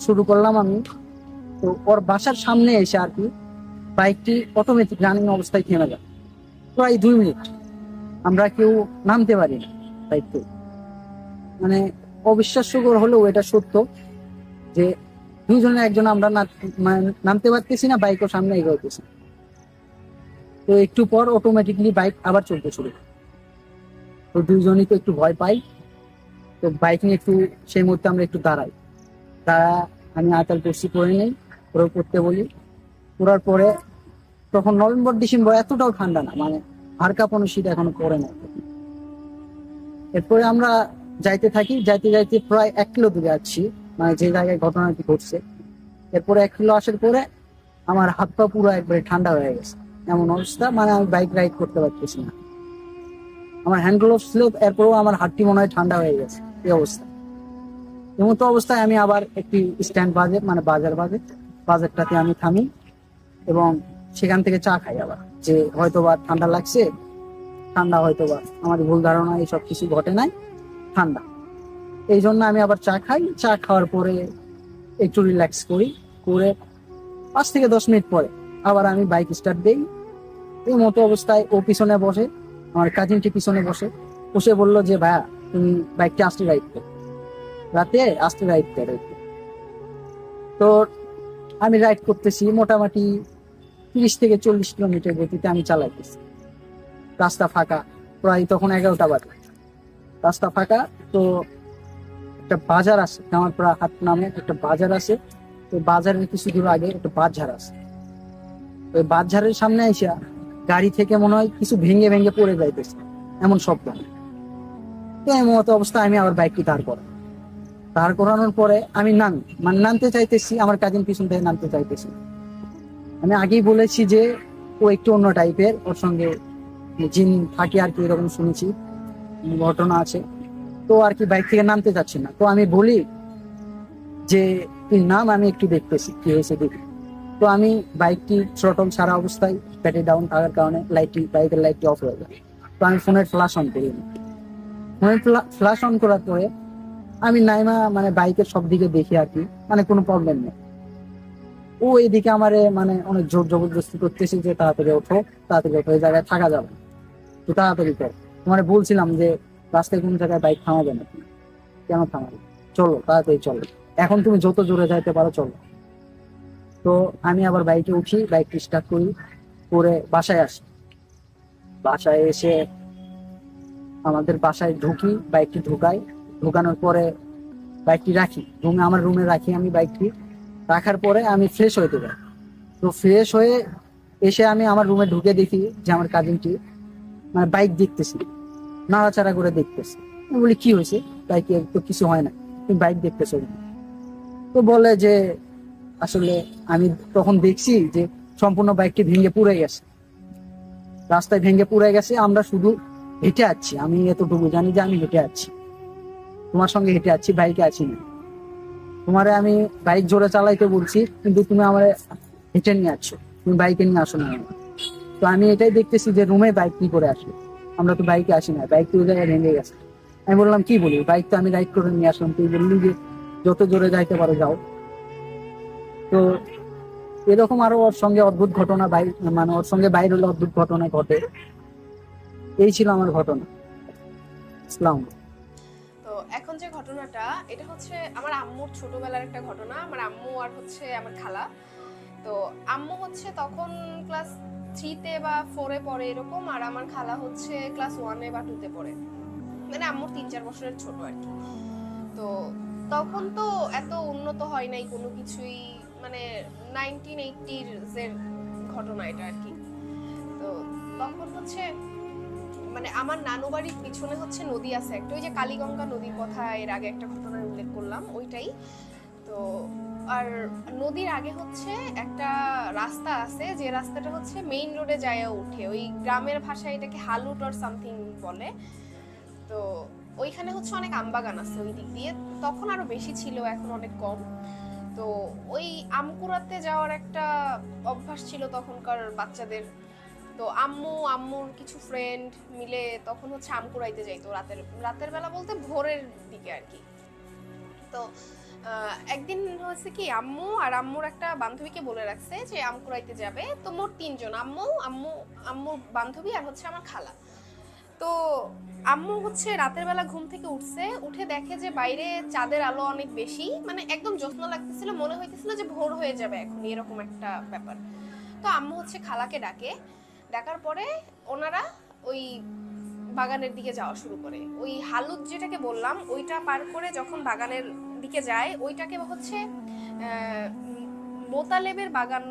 শুরু করলাম আমি। তো ওর বাসার সামনে এসে আর কি বাইকটি অটোমেটিক রানিং অবস্থায় থেমে যায়। প্রায় 2 মিনিট আমরা কেউ নামতে পারি না বাইকটি। মানে অবিশ্বাস্যকর হলেও এটা সত্য যে দুজনে একজন আমরা নামতে পারতেছি না, বাইকও সামনে এগোতেছি। তো একটু পর অটোমেটিকলি বাইক আবার চলতে শুরু। তো দুজনই তো একটু ভয় পাই। তো বাইক নিয়ে একটু সেই মুহূর্তে আমরা একটু দাঁড়াই। আমি আতাল পড়ছি, পরে নেই, ওরাও পড়তে বলি। পড়ার পরে তখন নভেম্বর ডিসেম্বর, এতটাও ঠান্ডা না, মানে হাড় কাঁপানো শীত এখনো পড়ে না। এরপরে আমরা যাইতে থাকি, যাইতে যাইতে প্রায় 1 কিলো দূরে যাচ্ছি, মানে যে জায়গায় ঘটনাটি ঘটছে। এরপরে 1 কিলো আসার পরে আমার হাত পা পুরো একবারে ঠান্ডা হয়ে গেছে, এমন অবস্থা। মানে আমি বাইক রাইড করতে পারতেছি না। আমার হ্যান্ড গ্লোভস ছিল, এরপরেও আমার হাতটি মনে হয় ঠান্ডা হয়ে গেছে। এই অবস্থা, এমতো অবস্থায় আমি আবার একটি স্ট্যান্ড মানে বাজারটাতে আমি থামি এবং সেখান থেকে চা খাই আবার। যে হয়তোবা ঠান্ডা লাগছে, ঠান্ডা হয়তোবা আমার ভুল ধারণা, এইসব কিছু ঘটে নাই, ঠান্ডা। এই জন্য আমি আবার চা খাই। চা খাওয়ার পরে একটু রিল্যাক্স করি, করে 5 থেকে 10 মিনিট পরে আবার আমি বাইক স্টার্ট দিই। এই মতো অবস্থায় ও পিছনে বসে, আমার কাজিনটি পিছনে বসে বললো যে ভাইয়া তুমি বাইকটা আস্তে রাইড করো, রাতে আস্তে রাইড করো। তো আমি রাইড করতেছি মোটামুটি 30 থেকে 40 কিলোমিটার গতিতে আমি চালাইতেছি। রাস্তা ফাঁকা, প্রায় তখন 11টা বাজে, রাস্তা ফাঁকা। তো একটা বাজার আছে, আমার প্রায় হাট নামে একটা বাজার আছে। তো বাজারের কিছু দূর আগে একটা বাঁধঝাড় আছে। ওই বাঁধঝাড়ের সামনে এসে গাড়ি থেকে মনে হয় কিছু ভেঙে ভেঙে পড়ে যাইতেছে, এমন শব্দ। তো এমন মতো অবস্থায় আমি আবার বাইকটি দাঁড় করানোর পরে আমি নামতে চাইতেছি, আমার কাজিন পিছন থেকে নামতে চাইতেছি। আমি আগেই বলেছি যে ও একটু অন্য টাইপের, ওর সঙ্গে জিন থাকে আর কি, এরকম শুনেছি, ঘটনা আছে। তো আর কি বাইক থেকে নামতে চাচ্ছি না। তো আমি বলি যে তুই নাম, আমি একটু দেখতেছি কি হয়েছে দেখি। তো আমি বাইকটি থ্রটল ছাড়া অবস্থায়, ব্যাটারি ডাউন থাকার কারণে বাইকের লাইটটি অফ হয়ে যায়। তো আমি ফোনের ফ্ল্যাশ অন করি। ফোনের ফ্ল্যাশ অন করার পরে আমি নাইমা মানে বাইকের সব দিকে দেখি আর কি, মানে কোনো প্রবলেম নেই। ও এদিকে আমারে মানে অনেক জোর জবরদস্তি করতেছে যে তাড়াতাড়ি ওঠো, এই জায়গায় থাকা যাবে না, তো তাড়াতাড়ি কর। তোমার বলছিলাম যে রাস্তায় কোন জায়গায় বাইক থামাবে না, কেন থামাবে, চলো তাড়াতাড়ি চলো, এখন তুমি যত জোরে যাইতে পারো চলো। তো আমি আবার বাইকে উঠি, বাইকটি স্টার্ট করি, করে বাসায় আসি। বাসায় এসে আমাদের বাসায় ঢুকি, বাইকটি ঢুকানোর পরে বাইকটি রাখি রুমে, আমার রুমে রাখি আমি বাইকটি। রাখার পরে আমি ফ্রেশ হইতে যাই। তো ফ্রেশ হয়ে এসে আমি আমার রুমে ঢুকে দেখি যে আমার কাজিনটি মানে বাইক দেখতেছি, নাড়াচাড়া করে দেখতেছি। আমি বলি কি হয়েছে, বাইকে তো কিছু হয় না, তুমি বাইক দেখতেছো। তো বলে যে আসলে আমি তখন দেখছি যে সম্পূর্ণ বাইকটি ভেঙে পুড়ে গেছে, রাস্তায় ভেঙে পুড়ে গেছে। আমরা শুধু হেঁটে আসছি, আমি এতটুকু জানি যে আমি হেঁটে আসছি, তোমার সঙ্গে হেঁটে আসছি, বাইকে আছি না। তোমারে আমি বাইক জোরে চালাইতে বলছি, কিন্তু তুমি আমার হেঁটে নিয়ে আসছো, তুমি বাইকে নিয়ে আসো না। তো আমি এটাই দেখতেছি যে রুমে বাইক কি করে আসলো, আমরা তো বাইকে আসি না, বাইক তো ওই জায়গায় ভেঙে গেছে। আমি বললাম কি বলি, বাইক তো আমি রাইড করে নিয়ে আসলাম, তুই বললি যে যত জোরে যাইতে পারো যাও। তো এরকম আরো ওর সঙ্গে অদ্ভুত ঘটনা, মানে ওর সঙ্গে বাইরে হলে অদ্ভুত ঘটনা ঘটে। এই ছিল আমার ঘটনা। ইসলাম। তো এখন যে ঘটনাটা, এটা হচ্ছে আমার আম্মুর ছোটবেলার একটা ঘটনা। আমার আম্মু আর হচ্ছে আমার খালা। তো আম্মু হচ্ছে তখন ক্লাস 3-তে বা 4-এ পড়ে এরকম, আর আমার খালা হচ্ছে ক্লাস 1-এ বা 2-তে পড়ে, মানে আম্মুর 3-4 বছরের ছোট আর কি। তো তখন তো এত উন্নত হয় নাই কোনো কিছুই, মানে 1980s এর ঘটনা এটা আর কি। তো তখন হচ্ছে মানে আমার নানু বাড়ির পিছনে হচ্ছে নদী আছে একটা, ওই যে কালীগঙ্গা নদীর কথা এর আগে একটা ঘটনায় উল্লেখ করলাম, ওইটাই। তো আর নদীর আগে হচ্ছে একটা রাস্তা আছে, যে রাস্তাটা হচ্ছে মেইন রোডে যায় উঠে, ওই গ্রামের ভাষায় এটাকে হালুট অর সামথিং বলে। তো ওইখানে হচ্ছে অনেক আমবাগান আছে ওই দিক দিয়ে, তখন আরো বেশি ছিল, এখন অনেক কম। তো ওই আমকুড়াতে যাওয়ার একটা অভ্যাস ছিল তখনকার বাচ্চাদের। তো আম্মুর কিছু ফ্রেন্ড মিলে তখন হচ্ছে আম কুড়াইতে যাইতো রাতের বেলা বলতে ভোরের দিকে আর কি। তো একদিন হয়েছে কি, আম্মু আর আম্মুর একটা বান্ধবীকে বলে রাখছে যে আম কুড়াইতে যাবে। তো মোট 3 জন, আম্মুর বান্ধবী আর হচ্ছে আমার খালা। তো আম্মু হচ্ছে রাতের বেলা ঘুম থেকে উঠে দেখে যে বাইরে চাঁদের আলো অনেক বেশি, মানে একদম জ্যোৎস্না লাগতেছিল, মনে হইতেছিল যে ভোর হয়ে যাবে এখন, এরকম একটা ব্যাপার। তো আম্মু হচ্ছে খালাকে ডাকার পরে ওনারা ওই বাগানের দিকে যাওয়া শুরু করে। ওই হালুদ যেটাকে বললাম ওইটা পার করে যখন বাগানের দিকে যায়, ওইটাকে হচ্ছে মোতালেবের বাগান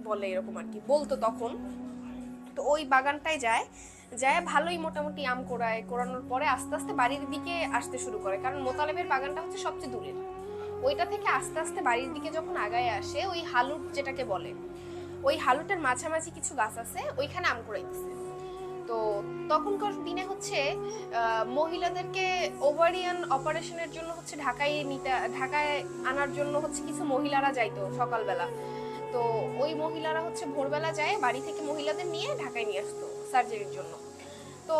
বলে এরকম আর কি বলতো তখন। তো ওই বাগানটায় যায় ভালোই মোটামুটি আম কোড়ানোর পরে আস্তে আস্তে বাড়ির দিকে আসতে শুরু করে, কারণ মোতালেবের বাগানটা হচ্ছে সবচেয়ে দূরের। ওইটা থেকে আস্তে আস্তে বাড়ির দিকে যখন আগায় আসে, ওই হালুদ যেটাকে বলে, ওই হালুটের মাঝামাঝি কিছু গাছ আছে, ওইখানে আম কুড়াইতেছে। তো তখনকার দিনে হচ্ছে মহিলাদেরকে ওভারিয়ান অপারেশনের জন্য হচ্ছে ঢাকায় আনার জন্য হচ্ছে কিছু মহিলারা যাইতো সকালবেলা। তো ওই মহিলারা হচ্ছে ভোরবেলা যায় বাড়ি থেকে মহিলাদের নিয়ে ঢাকায় নিয়ে আসতো সার্জারির জন্য। তো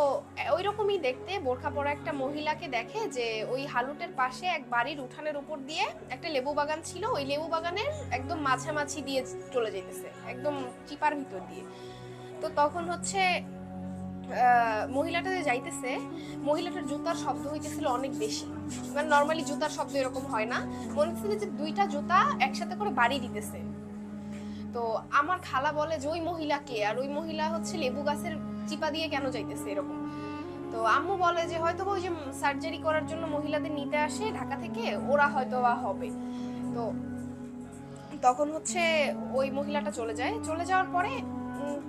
ওই রকমই দেখতে বোরখা পরা একটা মহিলাকে দেখে যে ওই হালুটের পাশে এক বাড়ির উঠানের উপর দিয়ে একটা লেবু বাগান ছিল, ওই লেবু বাগানের একদম মাঝামাঝি দিয়ে চলে যাইতেছে, একদম চিপার ভিতর দিয়ে। তো তখন হচ্ছে মহিলাটা যে যাইতেছে, মহিলাটার জুতার শব্দ হইতেছিল অনেক বেশি, মানে নর্মালি জুতার শব্দ এরকম হয় না, মনে হচ্ছিল যে 2টা জুতা একসাথে করে বাড়ি দিতেছে। তো আমার খালা বলে যে ওই মহিলাকে, আর ওই মহিলা হচ্ছে লেবু গাছের চিপা দিয়ে কেন যাইতেছে এরকম। তো আম্মু বলে যে হয়তো ওই যে সার্জারি করার জন্য মহিলাদের নিতে আসে ঢাকা থেকে, ওরা হয়তো বা হবে। তো তখন হচ্ছে ওই মহিলাটা চলে যাওয়ার পরে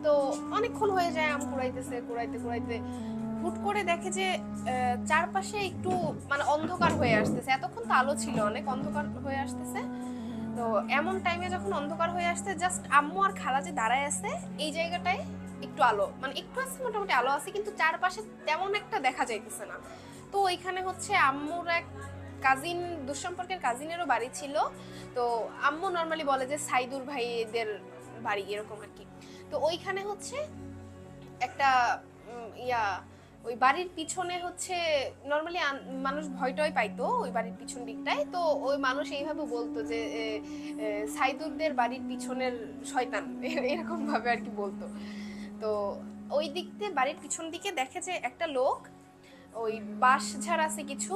তো অনেকক্ষণ হয়ে যায় আম কুড়াইতে হুট করে দেখে যে চারপাশে একটু মানে অন্ধকার হয়ে আসতেছে, এতক্ষণ তো আলো ছিল, অনেক অন্ধকার হয়ে আসতেছে। তো এমন টাইমে যখন অন্ধকার হয়ে আসছে, জাস্ট আম্মু আর খালা যে দাঁড়ায় আছে এই জায়গাটায় একটু আলো, মানে একটু আছে, মোটামুটি আলো আছে, কিন্তু চারপাশে তেমন একটা দেখা যাইতেছে না। তো ওইখানে হচ্ছে আম্মুর এক কাজিন, দুঃসম্পর্কের কাজিনেরও বাড়ি ছিল। তো আম্মু নর্মালি বলে যে সাইদুর ভাইদের বাড়ি এরকম আর কি। তো ওইখানে হচ্ছে একটা ওই বাড়ির পিছনে হচ্ছে নর্মালি মানুষ ভয়টয় পাইতো ওই বাড়ির পিছন দিকটায়। তো ওই মানুষ এইভাবে বলতো যে সাইদুরদের বাড়ির পিছনের শয়তান, এরকম ভাবে আর কি বলতো। তো ওই দিক দিয়ে বাড়ির পিছন দিকে দেখে যে একটা লোক, ওই বাঁশঝাড় আছে কিছু,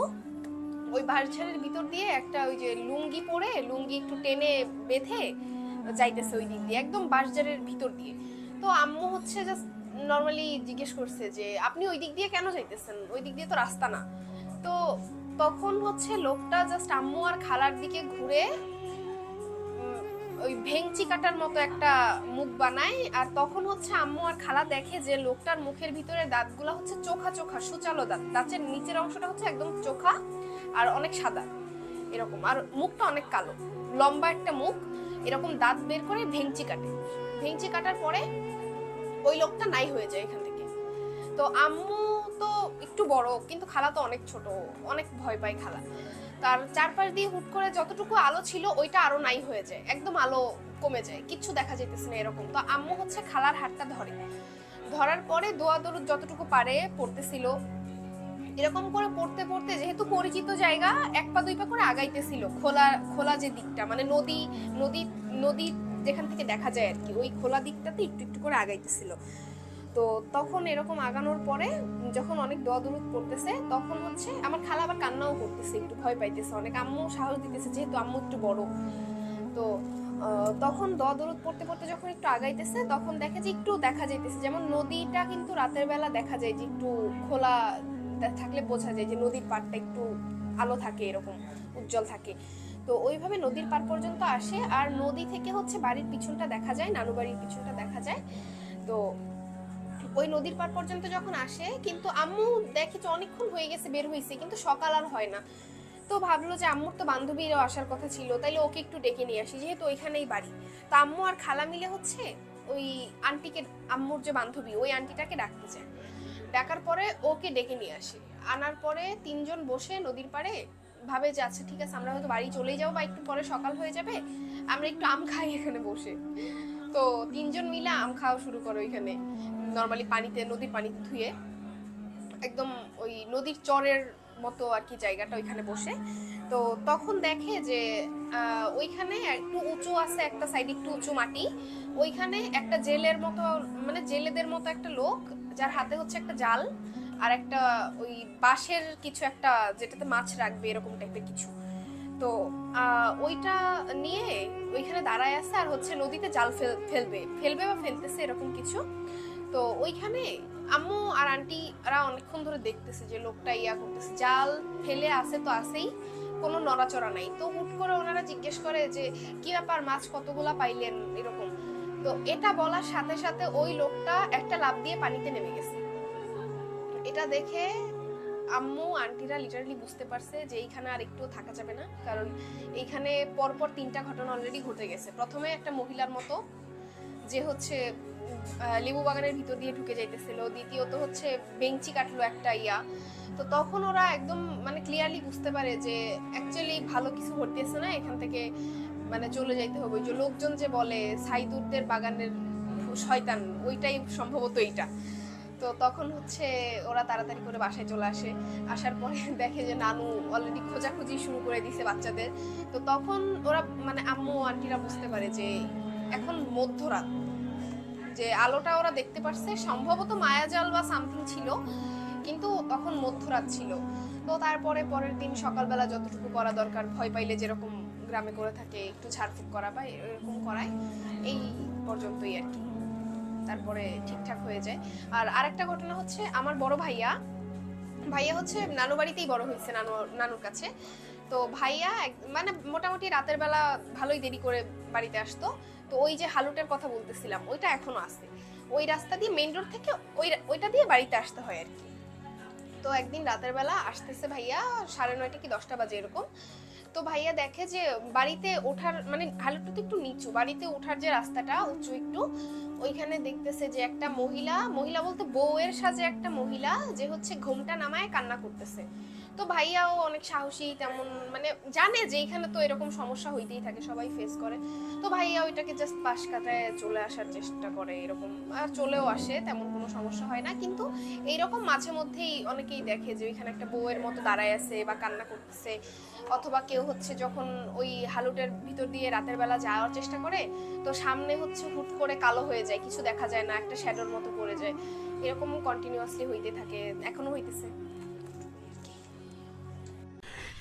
ওই বাঁশঝাড়ের ভিতর দিয়ে একটা ওই যে লুঙ্গি পরে, লুঙ্গি একটু টেনে বেঁধে যাইতেছে ওই দিক দিয়ে, একদম বাঁশঝাড়ের ভিতর দিয়ে। তো আম্মু হচ্ছে জাস্ট নর্মালি জিজ্ঞেস করছে যে আপনি ওই দিক দিয়ে কেন যাইতেছেন, ওই দিক দিয়ে তো রাস্তা না। তো তখন হচ্ছে লোকটা জাস্ট আম্মু আর খালার দিকে ঘুরে ওই ভেংচি কাটার মতো একটা মুখ বানায়। আর তখন হচ্ছে আম্মু আর খালা দেখে যে লোকটার মুখের ভিতরে দাঁতগুলা হচ্ছে চোখা সুচালো দাঁত, দাঁতের নিচের অংশটা হচ্ছে একদম চোখা আর অনেক সাদা এরকম, আর মুখটা অনেক কালো, লম্বা একটা মুখ, এরকম দাঁত বের করে ভেংচি কাটার পরে ওই লোকটা নাই হয়ে যায় এখান থেকে। তো আম্মু তো একটু বড়, কিন্তু খালা তো অনেক ছোট, অনেক ভয় পায় খালা। তো তার চারপাশ দিয়ে হুট করে যতটুকু আলো ছিল ওইটা আরো নাই হয়ে যায়, একদম আলো কমে যায়, কিচ্ছু দেখা যেতেছে না এরকম। তো আম্মু হচ্ছে খালার হাতটা ধরার পরে দোয়া দরুদ যতটুকু পারে পড়তেছিল। এরকম করে পড়তে পড়তে যেহেতু পরিচিত জায়গা, এক পা দুই পা করে আগাইতেছিল খোলা যে দিকটা, মানে নদী যেখান থেকে দেখা যায় আর কি, ওই খোলা দিকটাতে একটু একটু করে আগাইতেছিল। তো তখন এরকম আগানোর পরে যখন অনেক দোয়া দরুদ পড়তেছে, তখন হচ্ছে আমার খালা আবার কান্নাও করতেছে, একটু ভয় পাইতেছে অনেক। আম্মু সাহস দিতেছে যেহেতু আম্মু একটু বড়। তো তখন দোয়া দরুদ পড়তে পড়তে যখন একটু আগাইতেছে, তখন দেখে যে একটু দেখা যাইতেছে, যেমন নদীটা কিন্তু রাতের বেলা দেখা যায় যে একটু খোলা থাকলে বোঝা যায় যে নদীর পাড়টা একটু আলো থাকে, এরকম উজ্জ্বল থাকে। তো ওইভাবে নদীর পাড় পর্যন্ত আসে, আর নদী থেকে হচ্ছে বাড়ির পিছনটা দেখা যায়, নানু বাড়ির পিছনটা দেখা যায়। তো ওই নদীর পাড় পর্যন্ত যখন আসে, কিন্তু আম্মু দেখে যে অনেকক্ষণ হয়ে গেছে বের হয়েছে, কিন্তু সকাল আর হয় না। তো ভাবলো যে আম্মুর তো বান্ধবীরাও আসার কথা ছিল, তাইলে ওকে একটু ডেকে নিয়ে আসি, যেহেতু ওইখানেই বাড়ি। তো আম্মু আর খালা মিলে হচ্ছে ওই আন্টিকে, আম্মুর যে বান্ধবী ওই আন্টিটাকে ডাকতে চায়। ডাকার পরে ওকে ডেকে নিয়ে আসে, আনার পরে তিনজন বসে নদীর পাড়ে ভাবে যে আচ্ছা ঠিক আছে, আমরা হয়তো বাড়ি চলেই যাবো বা একটু পরে সকাল হয়ে যাবে, আমরা একটু আম খাই এখানে বসে। তো তিনজন মিলে আম খাওয়া শুরু করে ওইখানে, নর্মালি পানিতে, নদীর পানিতে ধুয়ে, একদম ওই নদীর চরের মতো আর কি জায়গাটা, ওইখানে বসে। তো তখন দেখে যে ওইখানে একটু উঁচু আছে, একটা সাইড একটু উঁচু মাটি, ওইখানে একটা জেলের মতো, মানে জেলেদের মতো একটা লোক, যার হাতে হচ্ছে একটা জাল আর একটা ওই বাঁশের কিছু একটা, যেটাতে মাছ রাখবে এরকম টাইপের কিছু। তো ওইটা নিয়ে ওইখানে দাঁড়ায় আছে, আর হচ্ছে নদীতে জাল ফেলবে বা ফেলতেছে এরকম কিছু। তো ওইখানে আম্মু আর আন্টিরা অনেকক্ষণ ধরে দেখতেছে যে লোকটা ইয়া করতেছে, জাল ফেলে আসে তো আসেই, কোনো নড়াচড়া নাই। তো হুট করে ওনারা জিজ্ঞেস করে যে কি ব্যাপার, মাছ কতগুলা পাইলেন এরকম। তো এটা বলার সাথে সাথে ওই লোকটা একটা লাফ দিয়ে পানিতে নেমে গেছে। এটা দেখে আম্মু আন্টিরা লিটারালি বুঝতে পারছে যে এইখানে আর একটু থাকা যাবে না, কারণ এইখানে পরপর 3টা ঘটনা অলরেডি ঘটে গেছে। প্রথমে একটা মহিলার মতো যে হচ্ছে লেবু বাগানের ভিতর দিয়ে ঢুকে যাইতেছিল, দ্বিতীয়ত হচ্ছে বেঞ্চি কাটলো একটা ইয়া। তো তখন ওরা একদম মানে ক্লিয়ারলি বুঝতে পারে যে অ্যাকচুয়ালি ভালো কিছু ঘটতেছে না, এখান থেকে মানে চলে যাইতে হবে। ওই যে লোকজন যে বলে সাইদুরদের বাগানের শয়তান, ওইটাই সম্ভবত এইটা। তো তখন হচ্ছে ওরা তাড়াতাড়ি করে বাসায় চলে আসে, আসার পরে দেখে যে নানু অলরেডি খোঁজাখুঁজি শুরু করে দিছে বাচ্চাদের। তো তখন ওরা মানে আম্মু আন্টিরা বুঝতে পারে যে এখন মধ্যরাত, যে আলোটা ওরা দেখতে পারছে সম্ভবত মায়াজাল বা সামথিং ছিল, কিন্তু তখন মধ্যরাত ছিল। তো তারপরে পরের দিন সকালবেলা যতটুকু করা দরকার, ভয় পাইলে যেরকম গ্রামে করে থাকে একটু ঝাড়ফুঁক করা বা এরকম করায়, এই পর্যন্তই আর কি। তারপরে ঠিকঠাক হয়ে যায়। আর আরেকটা ঘটনা হচ্ছে, আমার বড় ভাইয়া হচ্ছে নানু বাড়িতেই বড় হয়েছে, নানুর কাছে। তো ভাইয়া মানে মোটামুটি রাতের বেলা ভালোই দেরি করে বাড়িতে আসতো। তো ওই যে হালুটের কথা বলতেছিলাম, ওইটা এখনো আছে, ওই রাস্তা দিয়ে মেইন রোড থেকে ওইটা দিয়ে বাড়িতে আসতে হয় আর কি। তো একদিন রাতের বেলা আসতেছে ভাইয়া, 9:30 কি 10টা বাজে এরকম। তো ভাইয়া দেখে যে বাড়িতে ওঠার মানে হালুটটা তো একটু নিচু, বাড়িতে ওঠার যে রাস্তাটা উঁচু একটু, ওইখানে দেখতেছে যে একটা মহিলা বলতে বউয়ের সাজে একটা মহিলা, যে হচ্ছে ঘোমটা নামায় কান্না করতেছে। তো ভাইয়াও অনেক সাহসী, তেমন মানে জানে যে এখানে তো এরকম সমস্যা হইতেই থাকে, সবাই ফেস করে। তো ভাইয়া ওইটাকে জাস্ট পাশ কাটায় চলে আসার চেষ্টা করে, এরকম আর চলেও আসে, তেমন কোনো সমস্যা হয় না। কিন্তু এইরকম মাঝে মধ্যেই অনেকেই দেখে যে ওইখানে একটা বউয়ের মতো দাঁড়ায় আছে বা কান্না করতেছে, অথবা কেউ হচ্ছে যখন ওই হালুটের ভিতর দিয়ে রাতের বেলা যাওয়ার চেষ্টা করে, তো সামনে হচ্ছে হুট করে কালো হয়ে যায়, কিছু দেখা যায় না, একটা শ্যাডোর মতো পড়ে যায়, এরকম কন্টিনিউয়াসলি হইতে থাকে, এখনো হইতেছে।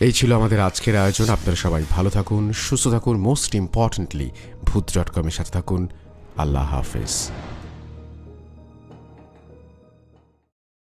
এই ছিল আমাদের আজকের আয়োজন। আপনারা সবাই ভালো থাকুন, সুস্থ থাকুন, মোস্ট ইম্পর্টেন্টলি ভূত.com-এর সাথে থাকুন। আল্লাহ হাফেজ।